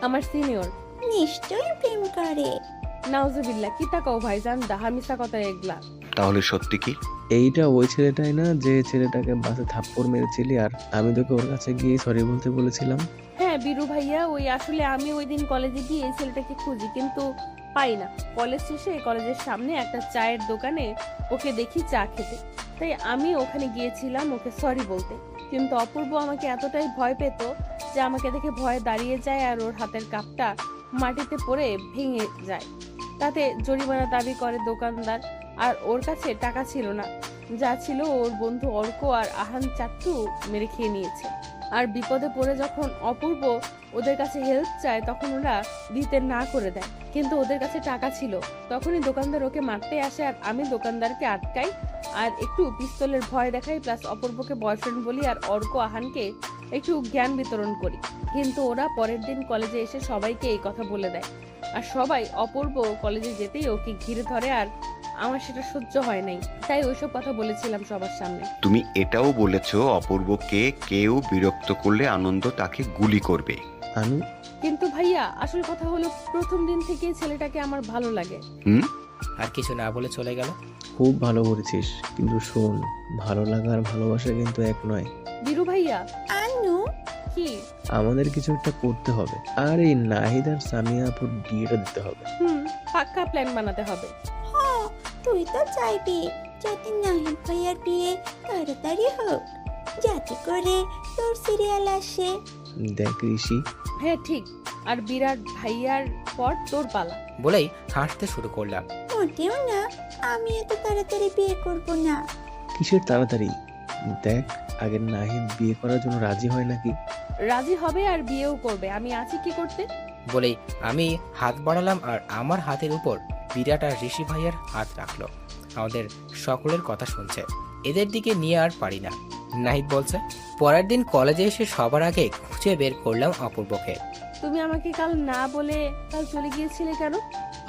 Speaker 2: আমার সিনিয়র।
Speaker 4: নিশ্চয়ই প্রেম করে।
Speaker 2: নাউজুবিল্লাহ, কি তাকাও ভাইজান, দাহামিসা কথা এগুলা।
Speaker 3: তাহলে সত্যি কি?
Speaker 5: এইটা ওই ছেলেটাই না যে ছেলেটাকে বাসে থাপ্পড় মেরেছিলি আর আমি তোকে ওর কাছে গিয়ে সরি বলতে বলেছিলাম?
Speaker 2: হ্যাঁ বীরু ভাইয়া, ওই আসলে আমি ওই দিন কলেজে গিয়ে এই ছেলেটাকে খুঁজি কিন্তু পাই না। কলেজ শেষে কলেজের সামনে একটা চায়ের দোকানে ওকে দেখি চা খেতে, তাই আমি ওখানে গিয়েছিলাম ওকে সরি বলতে। কিন্তু অপূর্ব আমাকে এতটাই ভয় পেত যে আমাকে দেখে ভয়ে দাঁড়িয়ে যায় আর ওর হাতের কাপটা মাটিতে পড়ে ভেঙে যায়। তাতে জরিমানা দাবি করে দোকানদার, আর ওর কাছে টাকা ছিল না, যা ছিল ওর বন্ধু অর্ক আর আহান চাট্টু মেরে খেয়ে নিয়েছে। আর বিপদে পড়ে যখন অপূর্ব ওদের কাছে হেল্প চায় তখন ওরা দিতে না করে দেয়, কিন্তু ওদের কাছে টাকা ছিল। তখনই দোকানদার ওকে মারতে আসে আর আমি দোকানদারকে আটকাই আর একটু পিস্তলের ভয় দেখাই, প্লাস অপূর্বকে বয়ফ্রেন্ড বলি আর অর্ক আহানকে একটু জ্ঞান বিতরণ করি। কিন্তু ওরা পরের দিন কলেজে এসে সবাইকে এই কথা বলে দেয় আর সবাই অপূর্ব কলেজে যেতেই ওকে ঘিরে ধরে আর আমার সেটা সহ্য হয় নাই, তাই ওইসব কথা বলেছিলাম সবার সামনে।
Speaker 3: তুমি এটাও বলেছো অপূর্বকে কেউ বিরক্ত করলে আনন্দ তাকে গুলি করবে।
Speaker 5: আনু,
Speaker 2: কিন্তু ভাইয়া আসল কথা হলো প্রথম দিন থেকে ছেলেটাকে আমার ভালো লাগে।
Speaker 3: হুম,
Speaker 6: আর কিছু না বলে চলে গেল।
Speaker 5: খুব ভালো করেছিস, কিন্তু শোন, ভালো লাগা আর ভালোবাসা কিন্তু এক নয়।
Speaker 2: বীরু ভাইয়া।
Speaker 4: আনু,
Speaker 2: কি?
Speaker 5: আমাদের কিছু একটা করতে হবে, আর এই নাহিদ আর সামিয়া আপুর বিয়েটা দিতে হবে।
Speaker 2: পাক্কা প্ল্যান বানাতে হবে।
Speaker 4: হ্যাঁ তুই তো চাইবি যাতে নাহিদ ভাইয়ার বিয়ে তাড়াতাড়ি হোক, যাতে করে তোর সিরিয়াল আসে।
Speaker 5: দেখ ঋষি,
Speaker 2: হ্যাঁ ঠিক, আর বিরাট ভাইয়ার পর তোর পালা।
Speaker 6: বলেই হাসতে শুরু করলাম।
Speaker 4: মোটেও না, আমি এত তাড়াতাড়ি বিয়ে করব না।
Speaker 5: কিসের তাড়াতাড়ি? দেখ, আগে নাহিদ বিয়ে করার জন্য রাজি হয় নাকি।
Speaker 2: রাজি হবে আর বিয়েও করবে, আমি আছি কি করতে।
Speaker 6: বলেই আমি হাত বাড়ালাম আর আমার হাতের উপর বিরাট আর ঋষি ভাইয়ের হাত রাখলো। আমাদের সকলের কথা শুনছে, এদের দিকে নিয়ে আর পারি না। নাহিদ বলছে, পরের দিন কলেজে এসে সবার আগে খুঁজে বের করলাম অপূর্বকে।
Speaker 2: তুমি আমাকে কাল না বলে কাল চলে গিয়েছিলে কেন?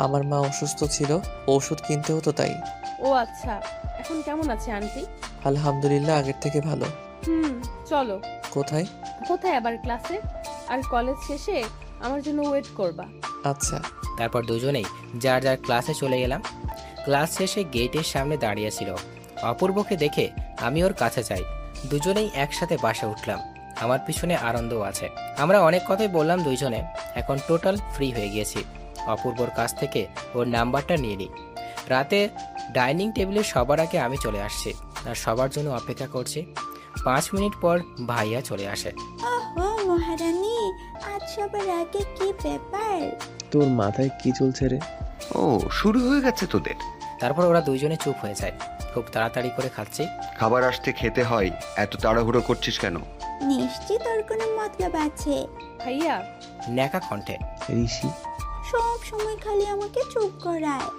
Speaker 7: আমার মা অসুস্থ ছিল, ওষুধ কিনতে হতো তাই।
Speaker 2: ও আচ্ছা, এখন কেমন আছে আন্টি?
Speaker 7: আলহামদুলিল্লাহ, আগের থেকে ভালো।
Speaker 2: চলো।
Speaker 7: কোথায়?
Speaker 2: কোথায় আবার? ক্লাসে। আর কলেজ শেষে আমার জন্য ওয়েট করবা।
Speaker 7: আচ্ছা।
Speaker 6: তারপর দুজনেই যার যার ক্লাসে চলে গেলাম। ক্লাস শেষে গেটের সামনে দাঁড়িয়েছিল অপূর্বকে দেখে আমি ওর কাছে যাই। দুজনেই একসাথে বাসে উঠলাম। আমার পিছনে আনন্দও আছে। আমরা অনেক কথাই বললাম দুইজনে। এখন টোটাল ফ্রি হয়ে গিয়েছি। অপূর্বর কাছ থেকে ওর নাম্বারটা নিয়ে নিই। রাতে ডাইনিং টেবিলে সবার আগে আমি চলে আসছি আর সবার জন্য অপেক্ষা করছি। 5 মিনিট পর ভাইয়া চলে আসে।
Speaker 4: ওহো মহারানী, আজ সবার আগে কি ব্যাপার?
Speaker 5: তোর মাথায় কি চলছে রে?
Speaker 3: ও শুরু হয়ে গেছে তোদের।
Speaker 6: তারপর ওরা দুইজনে চুপ হয়ে যায়। খুব তাড়াতাড়ি করে খাচ্ছি।
Speaker 3: খাবার আসতে খেতে হয়, এত তাড়াহুড়ো করছিস কেন?
Speaker 4: নিশ্চয় তোর কোনো মতলব আছে।
Speaker 2: ভাইয়া।
Speaker 6: ন্যাকা কণ্ঠে।
Speaker 5: ঋষি
Speaker 4: সব সময় খালি আমাকে চুপ করায়।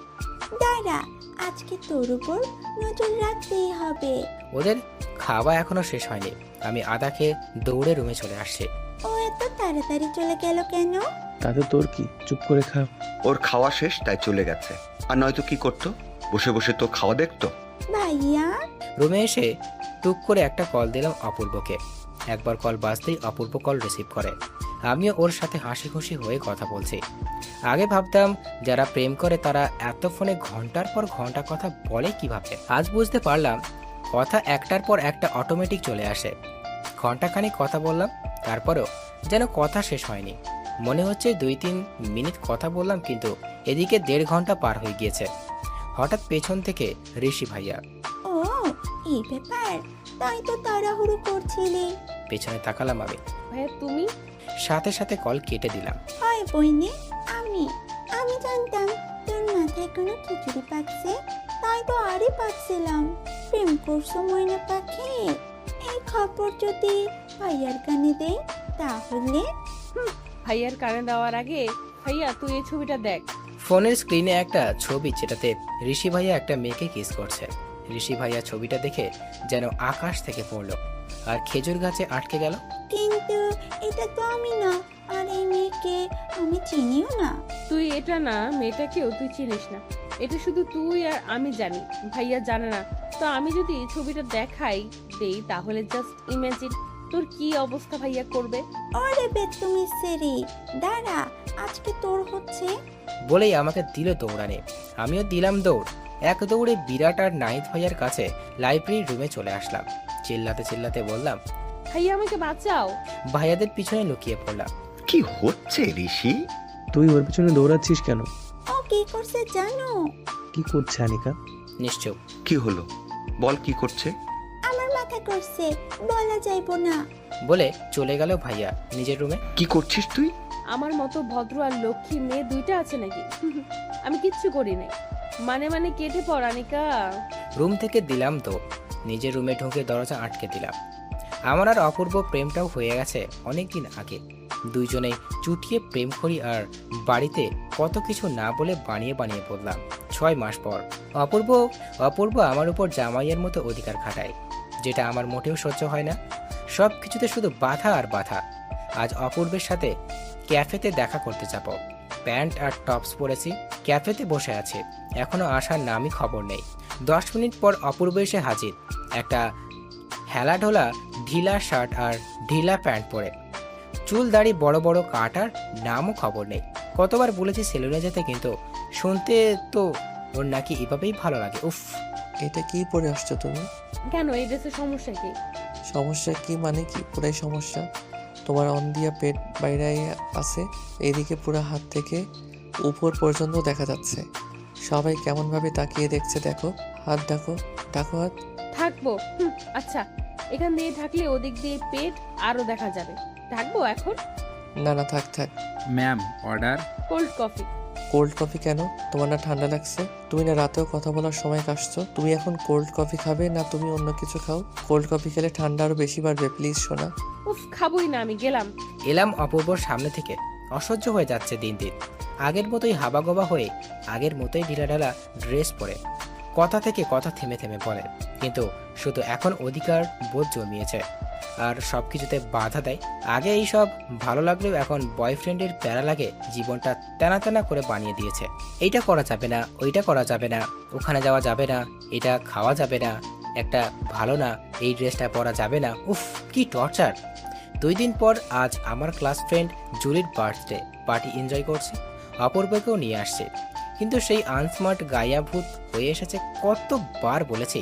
Speaker 4: দাঁড়া, আজকে তোর উপর নজর রাখতেই হবে।
Speaker 6: ওদের খাওয়া এখনো শেষ হয়নি। আমি আদা খেয়ে দৌড়ে রুমে চলে আসছি।
Speaker 4: ও এত তাড়াতাড়ি চলে গেল কেন?
Speaker 5: তাতে তোর কি, চুপ করে খা।
Speaker 3: ওর খাওয়া শেষ তাই চলে গেছে, আর নয়তো কি করতো? বসে বসে তো খাওয়া দেখতো।
Speaker 4: ভাইয়া।
Speaker 6: রুমে এসে টুক করে একটা কল দিলাম অপূর্বকে। একবার কল বাজতেই অপূর্ব কল রিসিভ করে। আমিও ওর সাথে হাসি খুশি হয়ে কথা বলছি। আগে ভাবতাম যারা প্রেম করে তারা এত ফোনে ঘন্টার পর ঘন্টা কথা বলে কিভাবে। আজ বুঝতে পারলাম কথা একটার পর একটা অটোমেটিক চলে আসে। ঘন্টাখানিক কথা বললাম, তারপরেও যেন কথা শেষ হয়নি। মনে হচ্ছে 2-3 মিনিট কথা বললাম, কিন্তু এদিকে 1.5 ঘন্টা পার হয়ে গিয়েছে। হঠাৎ পেছন থেকে ঋষি ভাইয়া।
Speaker 4: ও এই ব্যাপার, তাই তো তাড়াহুড়ো করছিলি।
Speaker 6: পেছনে তাকালাম আমি।
Speaker 2: ভাইয়া তুমি?
Speaker 6: সাথে সাথে কল কেটে দিলাম।
Speaker 4: হয় বইনে, আমি জানতাম তোর মাথায় কোনো খিচুড়ি পাকছে, তাই তো আরই পাকছিলাম। প্রেম করছো ময়না পাখি? এই খবর যদি ভাইয়ার কানে দেই তাহলে?
Speaker 2: ভাইয়ার কানে দেওয়ার আগে ভাইয়া তুই এই ছবিটা দেখ।
Speaker 6: ফোনের স্ক্রিনে একটা ছবি যেটাতে ঋষি ভাইয়া একটা মেয়েকে কিস করছে। ঋষি ভাইয়া ছবিটা দেখে যেন আকাশ থেকে পড়লো আর খেজুর গাছে আটকে গেল।
Speaker 4: কিন্তু এটা তো আমি না, আর এই মেয়েকে আমি চিনিও না।
Speaker 2: তুই এটা না, মেয়েটাকেও তুই চিনিস না। এটা শুধু তুই আর আমি জানি, ভাইয়া জানে না। তো আমি যদি ছবিটা দেই তাহলে জাস্ট ইমাজিন তোর কি অবস্থা ভাইয়া করবে।
Speaker 4: ওরে বে তুমি সেরি, দাঁড়া, আজকে তোর হচ্ছে।
Speaker 6: বলেই আমাকে দিল দৌড়ানে। আমিও দিলাম দৌড়। এক দৌড়ে বিরাট আর নাহিদ ভাইয়ার কাছে লাইব্রেরির রুমে চলে আসলাম। চিল্লাতে চিল্লাতে বললাম,
Speaker 2: ভাইয়া আমাকে বাঁচাও।
Speaker 6: ভাইয়াদের পিছনে লুকিয়ে পড়লাম।
Speaker 3: কি হচ্ছে ঋষি?
Speaker 5: তুই ওর পিছনে দৌড়াচ্ছিস কেন?
Speaker 4: ও কি করছে জানো?
Speaker 5: কি করছে আনিকা?
Speaker 6: নিশ্চয়।
Speaker 3: কি হলো বল, কি করছে?
Speaker 4: আমার মাথা করছে, বলা যাইবো না।
Speaker 6: বলে চলে গেল ভাইয়া নিজের রুমে।
Speaker 3: কি করছিস তুই?
Speaker 2: আমার মতো ভদ্র আর লক্ষ্মী মেয়ে দুইটা আছে নাকি? আমি কিচ্ছু করি নাই। মানে কেটে পড় আনিকা।
Speaker 6: রুম থেকে দিলাম তো নিজের রুমে ঢুকে দরজা আটকে দিলাম। আমার আর অপূর্ব প্রেমটাও হয়ে গেছে অনেকদিন আগে। দুইজনেই চুটিয়ে প্রেম করি আর বাড়িতে কত কিছু না বলে বানিয়ে বানিয়ে বললাম। 6 মাস পর অপূর্ব আমার উপর জামাইয়ের মতো অধিকার খাটায়, যেটা আমার মোটেও সহ্য হয় না। সব কিছুতে শুধু বাধা আর বাধা। আজ অপূর্বের সাথে ক্যাফেতে দেখা করতে যাব। প্যান্ট আর টপস পরেছি, ক্যাফেতে বসে আছে, এখনো আসার নামই খবর নেই। 10 মিনিট পর অপূর্ব এসে হাজির, একটা হেলাঢোলা ঢিলা শার্ট আর ঢিলা প্যান্ট পরে, চুল দাড়ি বড় বড় কাট আর নামও খবর নেই। কতবার বলেছি সেলুনে যেতে, কিন্তু শুনতে তো ওর নাকি এভাবেই ভালো লাগে। উফ,
Speaker 7: এটা কি পরে আসছো তুমি?
Speaker 2: কেন, এই ড্রেসের সমস্যা কি?
Speaker 7: সমস্যা কি মানে কি? পুরাই সমস্যা। তোমার অন দিয়া পেট বাইরে আছে, এদিকে পুরো হাত থেকে উপর পর্যন্ত দেখা যাচ্ছে। সবাই কেমনভাবে তাকিয়ে দেখছে, দেখো হাত, ডাকো ডাকো হাত।
Speaker 2: থাকবো। আচ্ছা, এখান দিয়ে থাকলে ওদিক দিয়ে পেট আরো দেখা যাবে। থাকবো এখন?
Speaker 7: না না, থাক থাক।
Speaker 8: Ma'am, order.
Speaker 2: Cold coffee.
Speaker 7: Cold coffee কেন? তোমার না ঠান্ডা লাগছে? তুমি না রাতেও কথা বলার সময় কাশছো? তুমি এখন কোল্ড কফি খাবে না তুমি অন্য কিছু খাও? কোল্ড কফি খেলে ঠান্ডা আরো বেশি বাড়বে, প্লিজ সোনা।
Speaker 2: উফ, খাবোই না, আমি গেলাম।
Speaker 6: এলাম অপূর্বর সামনে থেকে। অসহ্য হয়ে যাচ্ছে দিন দিন। আগের মতোই হাবাগোবা হয়ে, আগের মতোই ঢিলাঢালা ড্রেস পরে কথা থেকে কথা থেমে থেমে বলে, কিন্তু শুধু এখন অধিকার বোধ জন্মিয়েছে আর সব কিছুতে বাধা দেয়। আগে এই সব ভালো লাগলেও এখন বয়ফ্রেন্ডের প্যারা লাগে, জীবনটা তেনা তেনা করে বানিয়ে দিয়েছে। এইটা করা যাবে না, ওইটা করা যাবে না, ওখানে যাওয়া যাবে না, এটা খাওয়া যাবে না, একটা ভালো না, এই ড্রেসটা পরা যাবে না। উফ, কি টর্চার। 2 দিন পর আজ আমার ক্লাস ফ্রেন্ড জুলির বার্থডে পার্টি এনজয় করছে, অপূর্বকেও নিয়ে আসছে, কিন্তু সেই আনস্মার্ট গায়া ভূত হয়ে এসেছে। কতবার বলেছি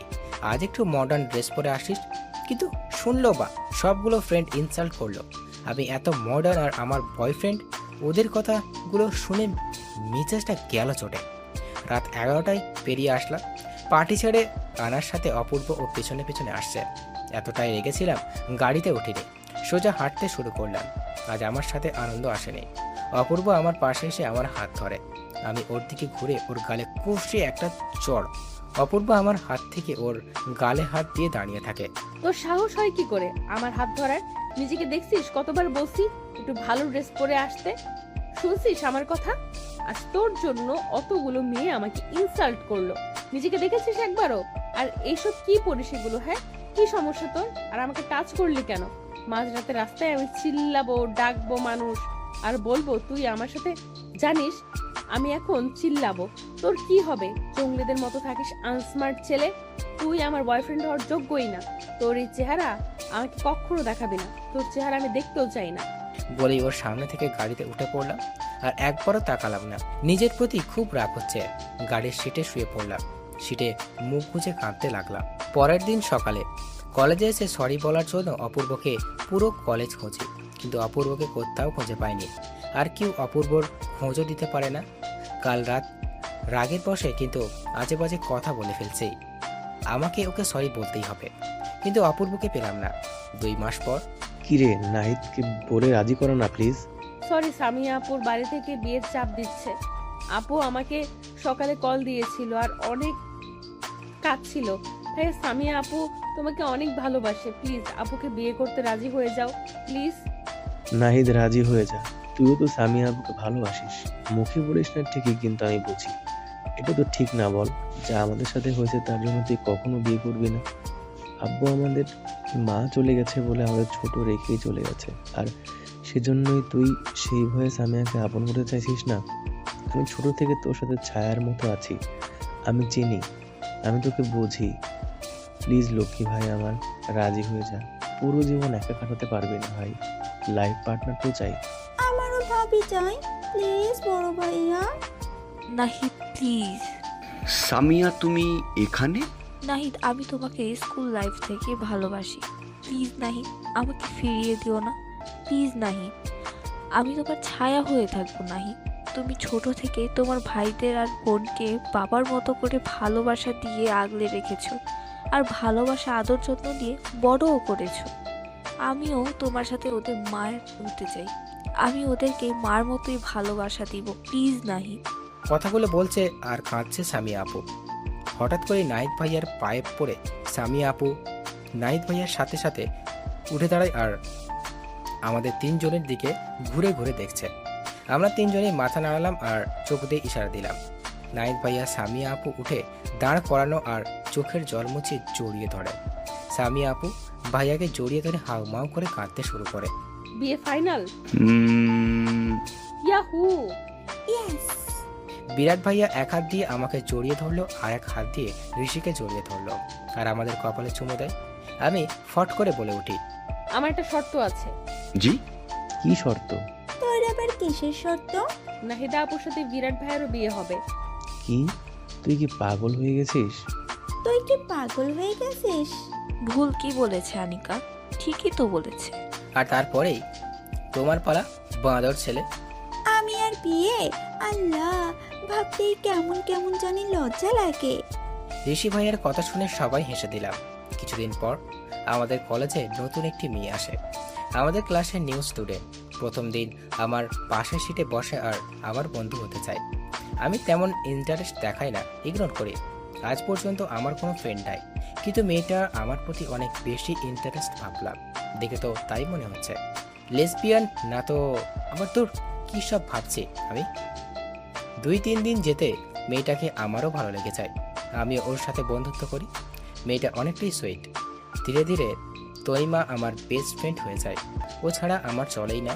Speaker 6: আজ একটু মডার্ন ড্রেস পরে আসিস, কিন্তু শুনলো বা? সবগুলো ফ্রেন্ড ইনসাল্ট করলো। আমি এত মডার্ন আর আমার বয়ফ্রেন্ড, ওদের কথাগুলো শুনে মেজাজটা গেল চটে। রাত 11টায় পেরিয়ে আসলাম। পার্টি ছেড়ে আনার সাথে অপূর্ব ও পেছনে পেছনে আসছে। এতটাই রেগেছিলাম গাড়িতে উঠিনি, সোজা হাঁটতে শুরু করলাম। আজ আমার সাথে আনন্দ আসেনি। অপূর্ব আমার পাশে এসে আমার হাত ধরে, আমি ওর দিকে ঘুরে ওর গালে কষিয়ে একটা চড়। অপূর্ব আমার হাত থেকে ওর গালে হাত দিয়ে দাঁড়িয়ে থাকে।
Speaker 2: তোর সাহস হয় কি করে আমার হাত ধরার? নিজেকে দেখছিস কতবার বলছি একটু ভালো ড্রেস পরে আসতে? শুনছিস আমার কথা? আজ তোর জন্য অতগুলো মেয়ে আমাকে ইনসাল্ট করলো, নিজেকে দেখেছিস একবারও? আর এইসব কি পরিস এগুলো? হ্যাঁ, কি সমস্যা তোর? আর আমাকে টাচ করলি কেন? মাঝরাতে রাস্তায় আমি চিল্লাবো, ডাকবো মানুষ আর বলবো তুই আমার সাথে? জানিস আমি এখন চিল্লাবো, তোর কি হবে? জঙ্গলিদের মতো থাকিস, আনস্মার্ট ছেলে। তুই আমার বয়ফ্রেন্ড হওয়ার যোগ্যই না। তোর এই চেহারা আমাকে কখনো দেখাবি না, তোর চেহারা আমি দেখতেও চাই না।
Speaker 6: বলেই ওর সামনে থেকে গাড়িতে উঠে পড়লাম আর একবারও তাকালাম না। নিজের প্রতি খুব রাগ হচ্ছে। গাড়ির সিটে শুয়ে পড়লাম, সিটে মুখ গুজে কাঁদতে লাগলাম। পরের দিন সকালে কলেজে এসে সরি বলার জন্য অপূর্বকে পুরো কলেজ খোঁজে, কিন্তু অপূর্বকে কোথাও খুঁজে পাইনি। আর কেউ অপূর্বর খোঁজও দিতে পারে না। কাল রাত রাগের বসে কিন্তু আজে বাজে কথা বলে ফেলছে। আমাকে ওকে সরি বলতেই হবে, কিন্তু অপূর্বকে পেলাম না। 2 মাস পর।
Speaker 5: কিরে, নাহিদকে বলে রাজি করো না প্লিজ।
Speaker 2: সরি, সামিয়া আপুর বাড়ি থেকে বিয়ের চাপ দিচ্ছে। আপু আমাকে সকালে কল দিয়েছিল আর অনেক কাজ ছিল, তাই সামিয়া আপু তোমাকে অনেক ভালোবাসে, প্লিজ আপুকে বিয়ে করতে রাজি হয়ে যাও প্লিজ।
Speaker 5: নাহিদ রাজি হয়ে যা, তুইও তো সামিয়া আপুকে ভালোবাসিস। মুখে বলিস না ঠিকই, কিন্তু আমি বুঝি এটা তো ঠিক না। বল, যা আমাদের সাথে হয়েছে তার জন্য তুই কখনো বিয়ে করবি না। আব্বু আমাদের মা চলে গেছে বলে আমাদের ছোট রেখেই চলে গেছে, আর সেজন্যই তুই সেই ভয়ে সামিয়াকে আপন করতে চাইছিস না। আমি ছোট থেকে তোর সাথে ছায়ার মতো আছি, আমি চিনি, আমি তোকে বুঝি। প্লিজ লক্ষ্মী ভাই আমার, রাজি হয়ে যা। পুরো জীবন একা কাটাতে পারবি না ভাই, লাইফ পার্টনার তো চাই।
Speaker 4: আমারও ভাবি চাই, প্লিজ বড় ভাইয়া।
Speaker 11: নাহিদ প্লিজ।
Speaker 3: সামিয়া, তুমি এখানে?
Speaker 11: নাহিদ, আমি তোমাকে স্কুল লাইফ থেকে ভালোবাসি। প্লিজ নাহিদ, আমাকে ফিরিয়ে দিও না। প্লিজ নাহিদ, আমি তোমার ছায়া হয়ে থাকবো। নাহিদ, তুমি ছোট থেকে তোমার ভাইদের আর বোনকে বাবার মতো করে ভালোবাসা দিয়ে আগলে রেখেছো, আর ভালোবাসা আদর যত্ন দিয়ে বড়ও করেছো। আমিও তোমার সাথে ওদের মায়ের হতে চাই, আমি ওদেরকে মার মতোই ভালোবাসা দিব। প্লিজ নাহিদ।
Speaker 6: কথাগুলো বলছে আর কাঁদছে সামিয়া আপু। হঠাৎ করে নাহিদ ভাইয়ার পায়ে পড়ে সামিয়া আপু নাহিদ ভাইয়ার সাথে সাথে উঠে দাঁড়ায় আর আমাদের তিনজনের দিকে ঘুরে ঘুরে দেখছে। আমরা তিনজনেই মাথা নাড়ালাম আর চোখ দিয়ে ইশারা দিলাম। নাহিদ ভাইয়া সামিয়া আপু উঠে দাঁড় করানো আর চোখের জল মুছে জড়িয়ে ধরে। সামিয়া আপু ভাইয়াকে জড়িয়ে ধরে হাউমাউ করে কাঁদতে শুরু করে।
Speaker 2: বিয়ে ফাইনাল?
Speaker 3: উম,
Speaker 2: ইয়াহু!
Speaker 4: ইয়েস।
Speaker 6: বিরাট ভাইয়া এক হাত দিয়ে আমাকে জড়িয়ে ধরলো আর এক হাত দিয়ে ঋষিকে জড়িয়ে ধরলো আর আমাদের কপালে চুমু দেয়। আমি ফট করে বলে উঠি,
Speaker 2: আমার একটা শর্ত আছে।
Speaker 3: জি?
Speaker 5: কি শর্ত?
Speaker 4: তোর আবার কিসের শর্ত?
Speaker 2: নাহিদা আপুর সাথে বিরাট ভাইয়েরও বিয়ে হবে।
Speaker 5: কি, তুই কি পাগল হয়ে গেছিস?
Speaker 4: তুই কি পাগল হয়ে গেছিস?
Speaker 11: ভুল কি বলেছে আনিকা? ঠিকই তো বলেছে।
Speaker 6: আর তারপরেই তোমার পালা, বাঁদর ছেলে।
Speaker 4: আমি আর বিয়ে? আল্লাহ, ভাবতেই কেমন কেমন জানি লজ্জা লাগে।
Speaker 6: ঋষি ভাইয়ের কথা শুনে সবাই হেসে দিলাম। কিছুদিন পর আমাদের কলেজে নতুন একটি মেয়ে আসে, আমাদের ক্লাসের নিউ স্টুডেন্ট। প্রথম দিন আমার পাশের সিটে বসে আর আমার বন্ধু হতে চায়। আমি তেমন ইন্টারেস্ট দেখাই না, ইগনোর করি। আজ পর্যন্ত আমার কোনো ফ্রেন্ড নাই, কিন্তু মেয়েটা আমার প্রতি অনেক বেশি ইন্টারেস্ট ভাবলাম। দেখে তো তাই মনে হচ্ছে। লেসবিয়ান না তো আমার তোর কী সব ভাবছি আমি। 2-3 দিন যেতে মেয়েটাকে আমারও ভালো লেগে যায়। আমি ওর সাথে বন্ধুত্ব করি। মেয়েটা অনেকটাই সুইট। ধীরে ধীরে তৈমা আমার বেস্ট ফ্রেন্ড হয়ে যায়। ও ছাড়া আমার চলেই না।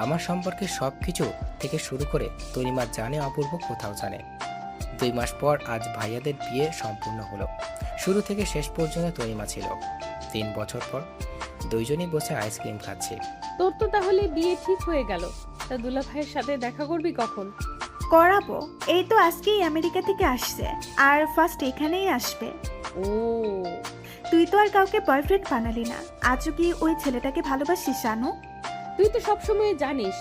Speaker 6: আমার সম্পর্কে সব কিছু থেকে শুরু করে তৈমা জানে, অপূর্ব কোথাও জানে। 2 মাস পর আজ ভাইয়াদের বিয়ে সম্পূর্ণ হলো। শুরু থেকে শেষ পর্যন্ত তৈমা ছিল। 3 বছর পর দুইজনই বসে আইসক্রিম খাচ্ছি।
Speaker 2: তোর তো তাহলে বিয়ে ঠিক হয়ে গেল। তা দুলা ভাইয়ের সাথে দেখা করবি কখন?
Speaker 1: করাবো, এই তো আজকেই আমেরিকা থেকে আসছে আর ফার্স্ট এখানেই আসবে।
Speaker 2: ও,
Speaker 1: তুই তো আর কাউকে বয়ফ্রেন্ড বানালি না, আজও কি ওই ছেলেটাকে ভালোবাসিস জানো?
Speaker 2: তুই তো সবসময় জানিস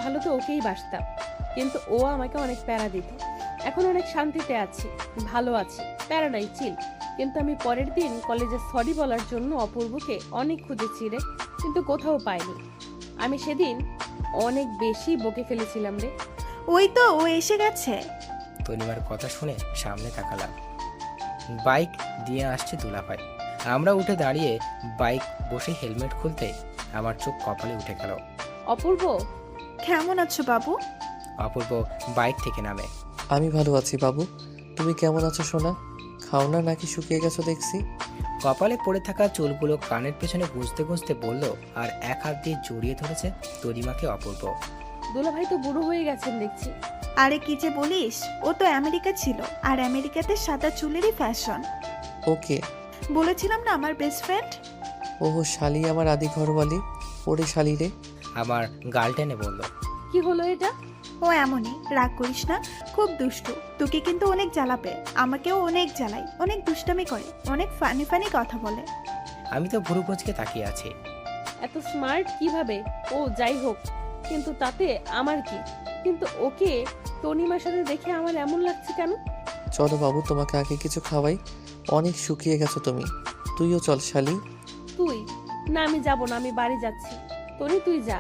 Speaker 2: ভালো তো ওকেই বাসতাম, কিন্তু ও আমাকে অনেক প্যারা দিত। এখন অনেক শান্তিতে আছি, ভালো আছি, প্যারা নাই, চিল। কিন্তু আমি পরের দিন কলেজে সরি বলার জন্য অপূর্বকে অনেক খুঁজেছি রে, কিন্তু কোথাও পাইনি। আমি সেদিন অনেক বেশি বকে ফেলেছিলাম রে।
Speaker 1: ওই তো ও এসে গেছে।
Speaker 6: তৈমার কথা শুনে সামনে তাকালাম। বাইক দিয়ে আসছে দুলাভাই। আমরা উঠে দাঁড়িয়ে বাইক বসে হেলমেট খুলতে আমার চোখ কপালে উঠে গেল।
Speaker 2: অপূর্ব,
Speaker 1: কেমন আছো বাবু?
Speaker 6: অপূর্ব বাইক থেকে নামে।
Speaker 7: আমি ভালো আছি বাবু, তুমি কেমন আছো সোনা? খাও না নাকি শুকিয়ে গেছো দেখছি?
Speaker 6: কপালে পড়ে থাকা চুলগুলো কানের পেছনে গুঁজতে গুঁজতে বলল, আর এক হাত দিয়ে জড়িয়ে ধরেছে তরিমাকে অপূর্ব।
Speaker 2: দুলা ভাই তো বুড়ো হয়ে গেছেন দেখছি।
Speaker 1: আরে কি যে বলিস, ও তো আমেরিকা ছিল আর আমেরিকাতে সাদা চুলেরই ফ্যাশন।
Speaker 7: ওকে,
Speaker 1: বলেছিলাম না আমার বেস্ট ফ্রেন্ড।
Speaker 7: ওহো শালি, আমার আদি ঘরওয়ালি। ওরে শালি রে।
Speaker 6: আমার গাল টেনে বলল।
Speaker 2: কি হলো এটা?
Speaker 1: ও এমনই, রাগ করিস না, খুব দুষ্টু। তোকে কিন্তু অনেক জ্বালাবে, আমাকেও অনেক জ্বালাই, অনেক দুষ্টামি করে, অনেক ফানি ফানি কথা বলে।
Speaker 6: আমি তো ভুরু কুঁচকে তাকিয়ে আছি।
Speaker 2: এত স্মার্ট কিভাবে? ও যাই হোক, কিন্তু তাতে আমার কি? কিন্তু ওকে তনিমার সাথে দেখে আমার এমন লাগছে কেন?
Speaker 7: চলো বাবু, তোমাকে আগে কিছু খাওয়াই, অনেক শুকিয়ে গেছো তুমি। তুইও চল শালি।
Speaker 2: তুই না, আমি যাব না, আমি বাড়ি যাচ্ছি। তনি তুই যা।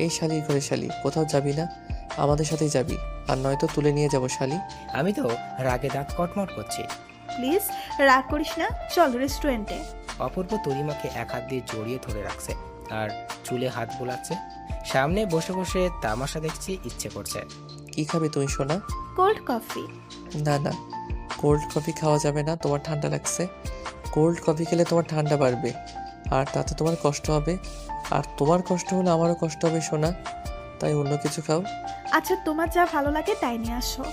Speaker 7: এই শালির ঘরে শালি, কোথাও যাবি না, আমাদের সাথেই যাবি, আর নয়তো তুলে নিয়ে যাবো শালি।
Speaker 6: আমি তো রাগে দাঁত কটমট করছি।
Speaker 1: প্লিজ রাগ করিস না, চল রেস্টুরেন্টে।
Speaker 6: অপূর্ব তরিমাকে এক হাত দিয়ে জড়িয়ে ধরে রাখছে আর চুলে হাত বোলাচ্ছে। সামনে বসে বসে তামাশা দেখছি, ইচ্ছে করছে।
Speaker 7: কি খাবে তুমি সোনা?
Speaker 1: Cold coffee.
Speaker 7: না না, কোল্ড কফি খাওয়া যাবে না, তোমার ঠান্ডা লাগছে। কোল্ড কফি খেলে তোমার ঠান্ডা বাড়বে, আর তাতে তোমার কষ্ট হবে, আর তোমার কষ্ট হলে আমারও কষ্ট হবে সোনা, তাই অন্য কিছু খাও।
Speaker 1: আচ্ছা তোমার যা ভালো লাগে তাই নিয়ে আসো।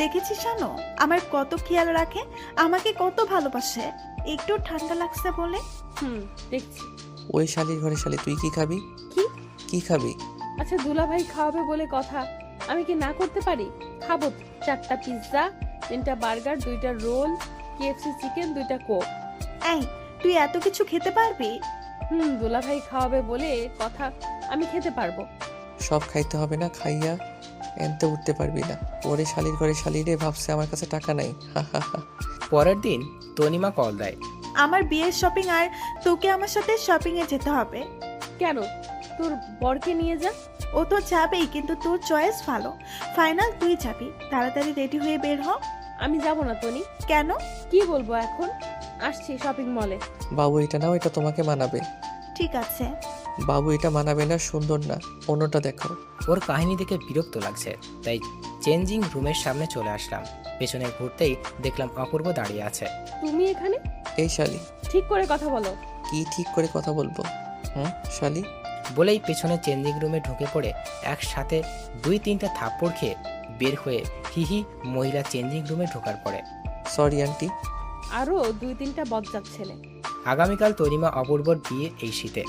Speaker 1: দেখেছিস জানো আমার কত খেয়াল রাখে, আমাকে কত ভালোবাসে, একটু ঠান্ডা লাগছে বলে।
Speaker 2: দেখছি।
Speaker 7: ওই শালির ঘরে শালি, তুই কি খাবি?
Speaker 2: কি
Speaker 7: কি খাবি?
Speaker 2: আচ্ছা দুলা ভাই খাওয়াবে বলে কথা, আমি কি না করতে পারি? খাবো 4টা পিৎজা, 3টা বার্গার, 2টা রোল, কেএফসি চিকেন, 2টা কোক।
Speaker 1: এই তুই এত কিছু খেতে পারবি?
Speaker 2: দুলা ভাই খাওয়াবে বলে কথা, আমি খেতে পারবো।
Speaker 7: সব খাইতে হবে না, খাইয়া এনতে উঠতে পারবি না। ওরে শালির ঘরে শালি রে, ভাবছে আমার কাছে টাকা নাই।
Speaker 6: পরের দিন তনিমা কল দেয়।
Speaker 1: আমার বিয়ের শপিং আর তোকে আমার সাথে শপিং এ যেতে হবে।
Speaker 2: কেন? তোর বরকে নিয়ে যা।
Speaker 1: ও তো যাবেই, কিন্তু তোর চয়েস ভালো, ফাইনাল তুই যাবি। তাড়াতাড়ি রেডি হয়ে বের হ।
Speaker 2: আমি যাব না তনি।
Speaker 1: কেন?
Speaker 2: কি বলবো এখন? আসছি শপিং মলে।
Speaker 7: বাবু এটা নাও, এটা তোমাকে মানাবে।
Speaker 1: ঠিক আছে।
Speaker 7: বাবু এটা মানাবে না, সুন্দর না, অন্যটা দেখাও।
Speaker 6: ওর কাহিনী দেখে বিরক্ত লাগছে, তাই চেঞ্জিং রুমের সামনে চলে আসলাম। পেছনে ঘুরতেই দেখলাম অপূর্ব দাঁড়িয়ে আছে।
Speaker 2: তুমি এখানে?
Speaker 7: এই শালি,
Speaker 2: ঠিক করে কথা বলো।
Speaker 7: কি ঠিক করে কথা বলবো? শালি
Speaker 6: বলেই পেছনে চেঞ্জিং রুমে ঢুকে পড়ে একসাথে 2-3টা থাপ্পড় খেয়ে বের হয়ে হিহি মহিলা চেঞ্জিং রুমে ঢোকার পরে।
Speaker 7: Sorry aunty.
Speaker 2: আরো 2-3টা বজ্জাত ছেলে।
Speaker 6: আগামীকাল তরিমা অপূর্বর বিয়ে এই শীতে।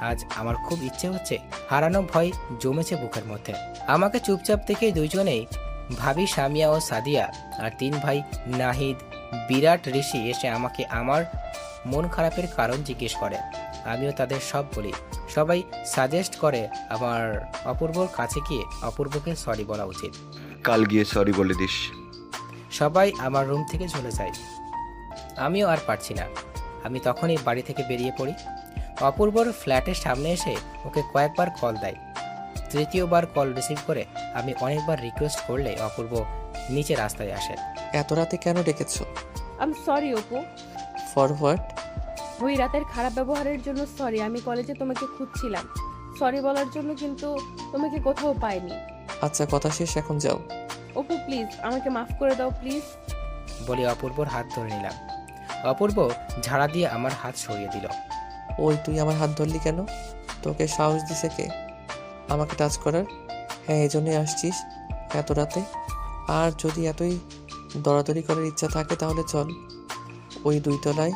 Speaker 6: আজ আমার খুব ইচ্ছে হচ্ছে, হারানো ভয় জমেছে বুকের মধ্যে। আমাকে চুপচাপ থেকে দুইজনেই ভাবি সামিয়া ও সাদিয়া আর 3 ভাই নাহিদ, বিরাট, ঋষি এসে আমাকে আমার মন খারাপের কারণ জিজ্ঞেস করে। আমিও তাদের সব বলি। সবাই সাজেস্ট করে আমার অপূর্বর কাছে গিয়ে অপূর্বকে সরি বলা উচিত।
Speaker 3: কাল গিয়ে সরি বলে দিস।
Speaker 6: সবাই আমার রুম থেকে চলে যায়, আমিও আর পারছি না। আমি তখনই বাড়ি থেকে বেরিয়ে পড়ি। অপূর্বর ফ্ল্যাটের সামনে এসে ওকে কয়েকবার কল দেয়। তৃতীয়বার কল রিসিভ করে আমি অনেকবার রিকোয়েস্ট করলে অপূর্ব নিচে রাস্তায় আসে।
Speaker 7: এত রাতে কেন ডেকেছো?
Speaker 2: I am sorry Apu.
Speaker 7: For what?
Speaker 2: ওই রাতের খারাপ ব্যবহারের জন্য সরি। আমি কলেজে তোমাকে খুঁজছিলাম সরি বলার জন্য, কিন্তু তোমাকে কোথাও পাইনি।
Speaker 7: আচ্ছা, কথা শেষ, এখন যাও।
Speaker 2: অপু প্লিজ আমাকে মাফ করে দাও প্লিজ।
Speaker 6: বলে অপূর্বর হাত ধরে নিলাম। অপূর্ব ঝাড়া দিয়ে আমার হাত সরিয়ে দিল।
Speaker 7: ওই তুই আমার হাত ধরলি কেন? তোকে সাহস দিছে কে আমাকে টাচ করার? হ্যাঁ, এই জন্যই আসছিস এত রাতে? আর যদি এতই দরাদরি করার ইচ্ছা থাকে তাহলে চল ওই 2 তলায়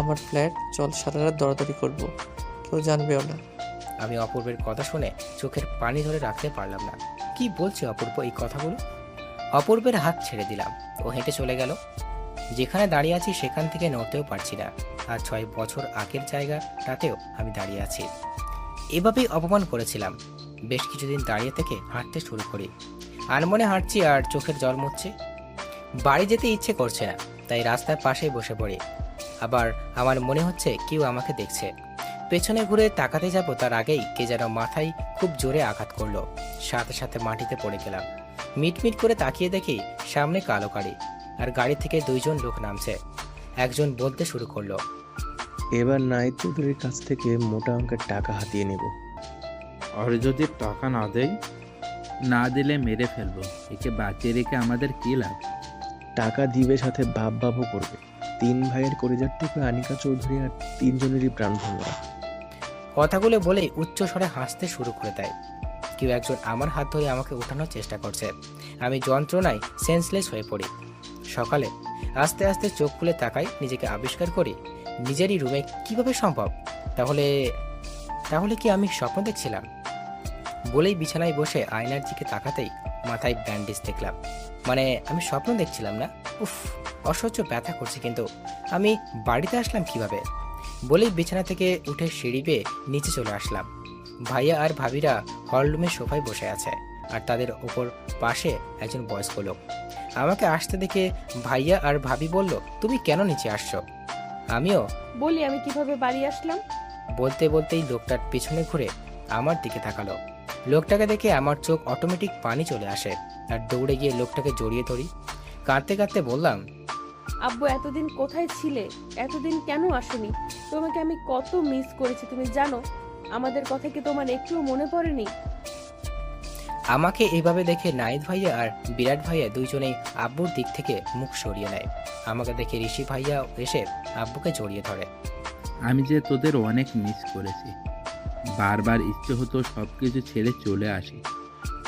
Speaker 7: আমার ফ্ল্যাট, চল সারা রাত দরাদরি করবো, কেউ জানবেও না।
Speaker 6: আমি অপূর্বের কথা শুনে চোখের পানি ধরে রাখতে পারলাম না। কি বলছে অপূর্ব এই কথাগুলো? অপূর্বের হাত ছেড়ে দিলাম। ও হেঁটে চলে গেল। যেখানে দাঁড়িয়ে আছি সেখান থেকে নড়তেও পারছি না। আর 6 বছর আগের জায়গাটাতেও আমি দাঁড়িয়ে আছি। এভাবেই অপমান করেছিলাম। বেশ কিছুদিন দাঁড়িয়ে থেকে হাঁটতে শুরু করি। আনমনে হাঁটছি আর চোখের জল মুছছি। বাড়ি যেতে ইচ্ছে করছে না, তাই রাস্তার পাশেই বসে পড়ি। আবার আমার মনে হচ্ছে কেউ আমাকে দেখছে। পেছনে ঘুরে তাকাতে যাব তার আগেই কে যেন মাথায় খুব জোরে আঘাত করলো। সাথে সাথে মাটিতে পড়ে গেলাম। মিটমিট করে তাকিয়ে দেখি সামনে কালো গাড়ি, আর গাড়ি থেকে 2 জন লোক নামছে। একজন বলতে শুরু করলো,
Speaker 5: এবার নাহিদ চৌধুরীর কাছ থেকে মোটা অঙ্কের টাকা হাতিয়ে নেব।
Speaker 8: আর যদি টাকা না দেয়? না দিলে মেরে ফেলবো। একে বাঁচিয়ে রেখে আমাদের কি লাভ?
Speaker 5: টাকা দিবে, সাথে বাবু করবে। 3 ভাইয়ের কলিজার টুকরা আনিকা চৌধুরী আর 3 জনেরই প্রাণ ভোমরা।
Speaker 6: কথাগুলো বলেই উচ্চ স্বরে হাসতে শুরু করে দেয়। কেউ একজন আমার হাত ধরে আমাকে উঠানোর চেষ্টা করছে। আমি যন্ত্রণায় সেন্সলেস হয়ে পড়ি। সকালে আস্তে আস্তে চোখ খুলে তাকাই, নিজেকে আবিষ্কার করি নিজেরই রুমে। কিভাবে সম্ভব? তাহলে কি আমি স্বপ্ন দেখছিলাম? বলেই বিছানায় বসে আয়নার দিকে তাকাতেই মাথায় ব্যান্ডেজ দেখলাম। মানে আমি স্বপ্ন দেখছিলাম না? উফ, অসহ্য ব্যথা করছে। কিন্তু আমি বাড়িতে আসলাম কিভাবে? বলেই বিছানা থেকে উঠে সিঁড়ি বেয়ে নিচে চলে আসলাম। ভাইয়া আর ভাবিরা হলরুমের সোফায় বসে আছে, আর তাদের ওপর পাশে একজন বয়স্ক লোক। আমাকে আসতে দেখে ভাইয়া আর ভাবি বলল, তুমি কেন নিচে আসছো? আমিও
Speaker 2: বলি আমি কিভাবে বাড়ি আসলাম।
Speaker 6: বলতে বলতেই লোকটার পিছনে ঘুরে আমার দিকে তাকালো। লোকটাকে দেখে আমার চোখ অটোমেটিক পানি চলে আসে, আর দৌড়ে গিয়ে লোকটাকে জড়িয়ে ধরি। কাঁদতে কাঁদতে বললাম,
Speaker 2: আব্বু এতদিন কোথায় ছিলে? এতদিন কেন আসোনি? তোমাকে আমি কত মিস করেছি তুমি জানো? আমাদের কথা কি তোমার একটুও মনে পড়েনি?
Speaker 6: আমাকে এইভাবে দেখে নাহিদ ভাইয়া আর বিরাট ভাইয়া 2 জনেই আব্বুর দিক থেকে মুখ সরিয়ে নেয়। আমাকে দেখে ঋষি ভাইয়া এসে আব্বুকে জড়িয়ে ধরে।
Speaker 8: আমি যে তোদের অনেক মিস করেছি। বারবার ইচ্ছে হতো সব কিছু ছেড়ে চলে আসি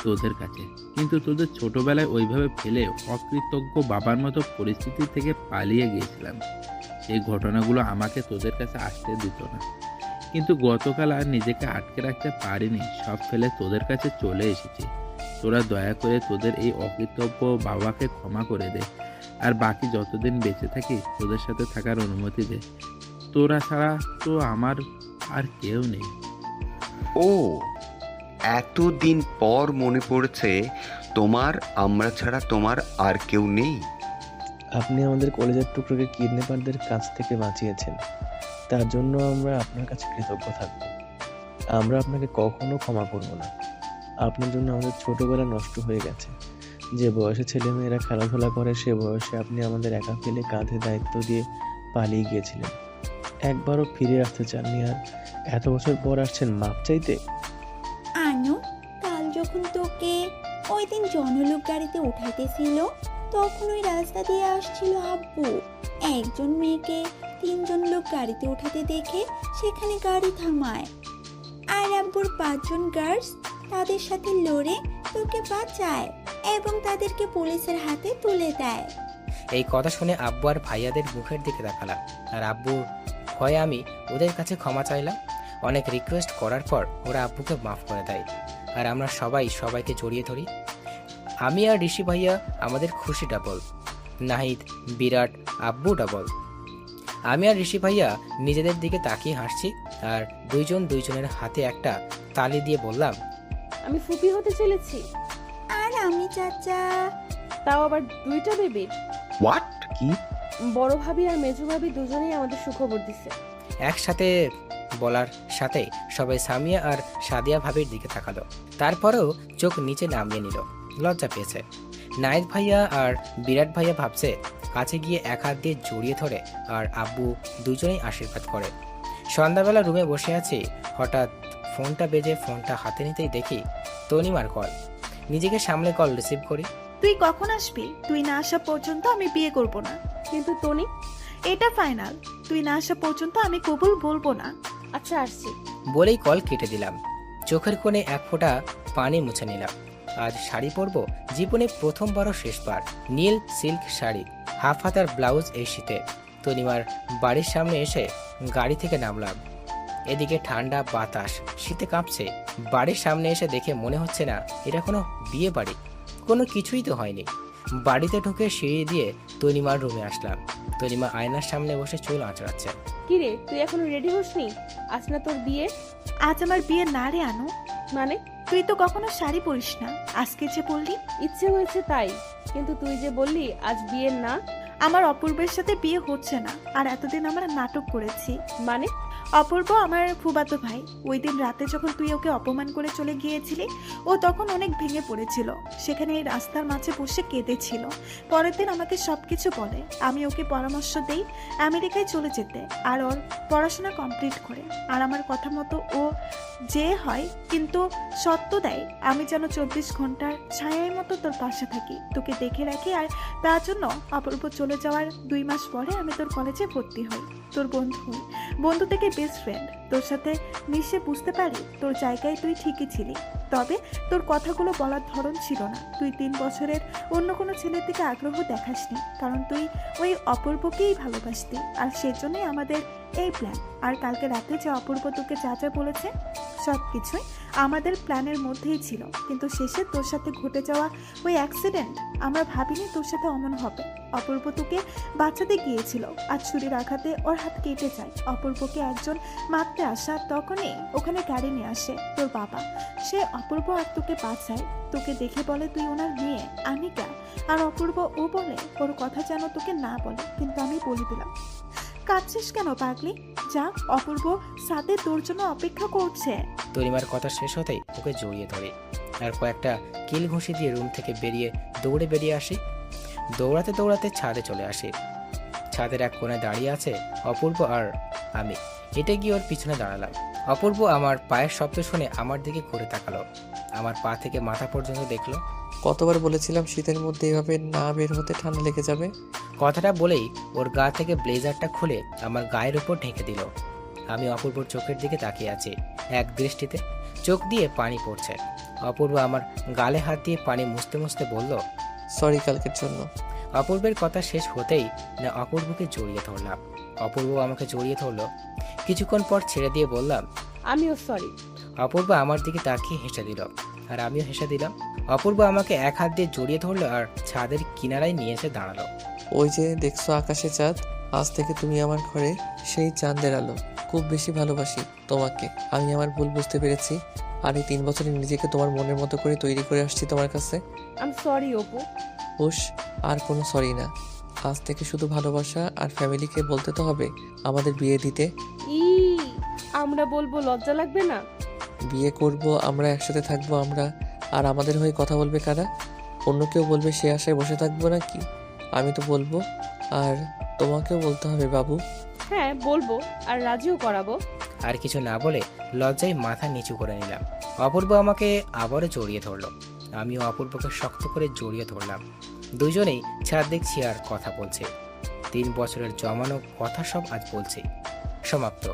Speaker 8: তোদের কাছে, কিন্তু তোদের ছোটবেলায় ওইভাবে ফেলে অকৃতজ্ঞ বাবার মতো পরিস্থিতি থেকে পালিয়ে গিয়েছিলাম। সেই ঘটনাগুলো আমাকে তোদের কাছে আসতে দিত না, কিন্তু গতকাল আর নিজেকে আটকে রাখতে পারিনি। সব ফেলে তোদের কাছে চলে এসেছি। তোরা দয়া করে তোদের এই অকৃতজ্ঞ বাবাকে ক্ষমা করে দে, আর বাকি যতদিন বেঁচে থাকি তোদের সাথে থাকার অনুমতি দে। তোরা ছাড়া তো আমার আর কেউ নেই।
Speaker 3: ও, এতদিন পর মনে পড়েছে তোমার আমরা ছাড়া তোমার আর কেউ নেই।
Speaker 5: আপনি আমাদের কলেজের টুকরোকে কিডন্যাপারদের কাছ থেকে বাঁচিয়েছেন, তার জন্য আমরা আপনার কাছে কৃতজ্ঞ থাকব। আমরা আপনাকে কখনো ক্ষমা করব না। আপনার জন্য আমাদের ছোটবেলা নষ্ট হয়ে গেছে। যে বয়সে ছেলেমেয়েরা খেলাধুলা করে সে বয়সে আপনি আমাদের একা ফেলে কাঁধে দায়িত্ব দিয়ে পালিয়ে গিয়েছিলেন। একবারও ফিরে আসতে চাননি, আর এত বছর পর আসছেন মাপ চাইতে?
Speaker 4: আনু, কাল যখন তোকে ওই দিন জনলোক গাড়িতে উঠাইতেছিল, তখন ওই রাস্তা দিয়ে আসছিল আব্বু। একজন মেয়েকে 3জন লোক গাড়িতে উঠাতে দেখে সেখানে গাড়ি থামায়, আর আব্বুর 5জন গার্ডস তাদের সাথে লড়ে তোকে বাঁচায় এবং তাদেরকে পুলিশের হাতে তুলে দেয়।
Speaker 6: এই কথা শুনে আব্বু আর ভাইয়াদের মুখের দিকে তাকালাম, আর আব্বুর ভয়ে আমি ওদের কাছে ক্ষমা চাইলাম। অনেক রিকোয়েস্ট করার পর ওরা আব্বুকে মাফ করে দেয়, আর আমরা সবাই সবাইকে জড়িয়ে ধরি। আমি আর ঋষি ভাইয়া আমাদের খুশি ডাবল, নাহিদ, বিরাট, আব্বু ডাবল। আমি আর ঋষি ভাইয়া নিজেদের দিকে তাকিয়ে হাসছি, আর দুইজনের হাতে একটা তালি দিয়ে বললাম,
Speaker 2: আমি ফুপি হতে চলেছি,
Speaker 4: আর আমি চাচা।
Speaker 2: তাও আবার 2টা বেবির।
Speaker 3: হোয়াট?
Speaker 5: কি?
Speaker 2: বড় ভাবি আর মেজো ভাবি দুজনেই আমাদের সুখবর দিছে।
Speaker 6: একসাথে বলার সাথে সবাই সামিয়া আর সাদিয়া ভাবির দিকে তাকালো, তারপরেও চোখ নিচে নামিয়ে নিল, লজ্জা পেয়েছে। নাহিদ ভাইয়া আর বিরাট ভাইয়া ভাবছে, কাছে গিয়ে এক হাত দিয়ে জড়িয়ে ধরে, আর আব্বু দুজনেই আশীর্বাদ করে। সন্ধ্যাবেলা রুমে বসে আছি, হঠাৎ ফোনটা বেজে ফোনটা হাতে নিতেই দেখি তনিমার কল। নিজেকে সামলে কল রিসিভ করি।
Speaker 1: তুই কখন আসবি? তুই না আসা পর্যন্ত আমি বিয়ে করব না।
Speaker 2: কিন্তু টনি,
Speaker 1: এটা ফাইনাল। তুই না আসা পর্যন্ত আমি কবুল বলবো না।
Speaker 2: আচ্ছা আসছি।
Speaker 6: বলেই কল কেটে দিলাম। চোখের কোণে এক ফোঁটা পানি মুছে নিলাম। আজ শাড়ি পরবো, জীবনে প্রথমবারও শেষবার। নীল সিল্ক শাড়ি, হাফ হাতার ব্লাউজ এই শীতে। তনিমার বাড়ির সামনে এসে গাড়ি থেকে নামলাম। এদিকে ঠান্ডা বাতাস, শীতে কাঁপছে। বাড়ির সামনে এসে দেখে মনে হচ্ছে না এটা কোনো বিয়ে বাড়ি, কোনো কিছুই তো হয়নি। বাড়িতে ঢুকে সিঁড়ি দিয়ে তনিমার রুমে আসলাম। তনিমা আয়নার সামনে বসে চুল আঁচড়াচ্ছে।
Speaker 2: কিরে, তুই এখনো রেডি হসনি? আজ না তোর বিয়ে?
Speaker 1: আজ আমার বিয়ে না রে আনু।
Speaker 2: মানে?
Speaker 1: তুই তো কখনো শাড়ি পরিস না, আজকে যে বললি।
Speaker 2: ইচ্ছে হয়েছে তাই, কিন্তু তুই যে বললি আজ বিয়ের না।
Speaker 1: আমার অপূর্বের সাথে বিয়ে হচ্ছে না, আর এতদিন আমরা নাটক করেছি।
Speaker 2: মানে?
Speaker 1: অপূর্ব আমার ফুফাতো ভাই। ওই দিন রাতে যখন তুই ওকে অপমান করে চলে গিয়েছিলি, ও তখন অনেক ভেঙে পড়েছিল। সেখানে এই রাস্তার মাঝে বসে কেঁদেছিল। পরের দিন আমাকে সবকিছু বলে। আমি ওকে পরামর্শ দেই আমেরিকায় চলে যেতে, আর ওর পড়াশোনা কমপ্লিট করে। আর আমার কথা মতো ও যে হয়, কিন্তু সত্য দেয় আমি যেন 24 ঘন্টার ছায়ার মতো তোর পাশে থাকি, তোকে দেখে রাখি। আর তার জন্য অপূর্ব চলে যাওয়ার 2 মাস পরে আমি তোর কলেজে ভর্তি হই, তোর বন্ধু হই, বন্ধু থেকে বেস্ট ফ্রেন্ড। তোর সাথে মিশে বুঝতে পারি তোর জায়গায় তুই ঠিকই ছিলি, তবে তোর কথাগুলো বলার ধরন ছিল না। তুই 3 বছরের অন্য কোনো ছেলের দিকে আগ্রহ দেখাসনি, কারণ তুই ওই অপূর্বকেই ভালোবাসতি। আর সেজন্যই আমাদের এই প্ল্যান। আর কালকে রাতে যে অপূর্ব তোকে যা যা বলেছে, সব কিছুই আমাদের প্ল্যানের মধ্যেই ছিল। কিন্তু শেষে তোর সাথে ঘটে যাওয়া ওই অ্যাক্সিডেন্ট, আমরা ভাবিনি তোর সাথে অমন হবে। অপূর্ব তোকে বাঁচাতে গিয়েছিল, আর ছুরির আঘাতে ওর হাত কেটে যায়। অপূর্বকে একজন মারতে আসা, তখনই ওখানে গাড়ি নিয়ে আসে তোর বাবা। সে অপূর্ব আর তোকে বাঁচায়। তোকে দেখে বলে তুই ওনার মেয়ে আনিকা। আর অপূর্ব ও বলে ওর কথা যেন তোকে না বলে, কিন্তু আমি বলে দিলাম। কাঁদছিস কেন পাগলি? যা, অপূর্ব সাথে তোর জন্য অপেক্ষা করছে।
Speaker 6: তনিমার কথা শেষ হতেই ওকে জড়িয়ে ধরে, আর কয়েকটা কিল ঘুষি দিয়ে রুম থেকে দৌড়ে বেরিয়ে আসি। দৌড়াতে দৌড়াতে ছাদে চলে আসি। ছাদের এক কোণে দাঁড়িয়ে আছে অপূর্ব আর আমি। হেঁটে গিয়ে ওর পিছনে দাঁড়ালাম। অপূর্ব আমার পায়ের শব্দ শুনে আমার দিকে ঘুরে তাকালো। আমার পা থেকে মাথা পর্যন্ত দেখলো।
Speaker 7: কতবার বলেছিলাম শীতের মধ্যে এভাবে না বের হতে, ঠান্ডা লেগে যাবে।
Speaker 6: কথাটা বলেই ওর গা থেকে ব্লেজারটা খুলে আমার গায়ের উপর ঢেকে দিল। আমি অপূর্বর চোখের দিকে তাকিয়ে আছি, এক দৃষ্টিতে। চোখ দিয়ে পানি পড়ছে। অপূর্ব আমার গালে হাত দিয়ে পানি মুছতে মুছতে বলল,
Speaker 7: সরি কালকের জন্য।
Speaker 6: অপূর্বের কথা শেষ হতেই না অপূর্বকে জড়িয়ে ধরলাম। অপূর্ব আমাকে জড়িয়ে ধরলো। কিছুক্ষণ পর ছেড়ে দিয়ে বললাম,
Speaker 2: আমিও সরি।
Speaker 6: অপূর্ব আমার দিকে তাকিয়ে হেসে দিল, আর আমিও হেসে দিলাম। অপূর্ব আমাকে এক হাত দিয়ে জড়িয়ে ধরলো আর ছাদের কিনারায় নিয়ে এসে দাঁড়ালো।
Speaker 7: ওই যে দেখছো আকাশে চাঁদ, আজ থেকে তুমি আমার ঘরে সেই চাঁদের আলো। খুব বেশি ভালোবাসি তোমাকে। আমি আমার ভুল বুঝতে পেরেছি, আর এই 3 বছরে নিজেকে তোমার মনের মতো করে তৈরি করে আসছি তোমার কাছে।
Speaker 2: I am sorry Apu.
Speaker 7: হুশ, আর কোনো সরি না। আজ থেকে শুধু ভালোবাসা, আর ফ্যামিলিকে বলতে তো হবে আমাদের বিয়ে দিতে।
Speaker 2: আমরা বলবো, লজ্জা লাগবে না?
Speaker 7: বিয়ে করব আমরা, একসাথে থাকবো আমরা, আর আমাদের হয়ে কথা বলবে কারা? অন্য কেউ বলবে সে আশায় বসে থাকবো নাকি? আমি তো বলবো, আর তোমাকেও বলতে হবে বাবু।
Speaker 2: হ্যাঁ বলবো, আর রাজিও করাবো।
Speaker 6: আর কিছু না বলে লজ্জায় মাথা নিচু করে নিলাম। অপূর্ব আমাকে আবারও জড়িয়ে ধরলো, আমিও অপূর্বকে শক্ত করে জড়িয়ে ধরলাম। দুজনেই ছাদ দেখছি আর কথা বলছে। 3 বছরের জমানো কথা সব আজ বলছি। সমাপ্ত।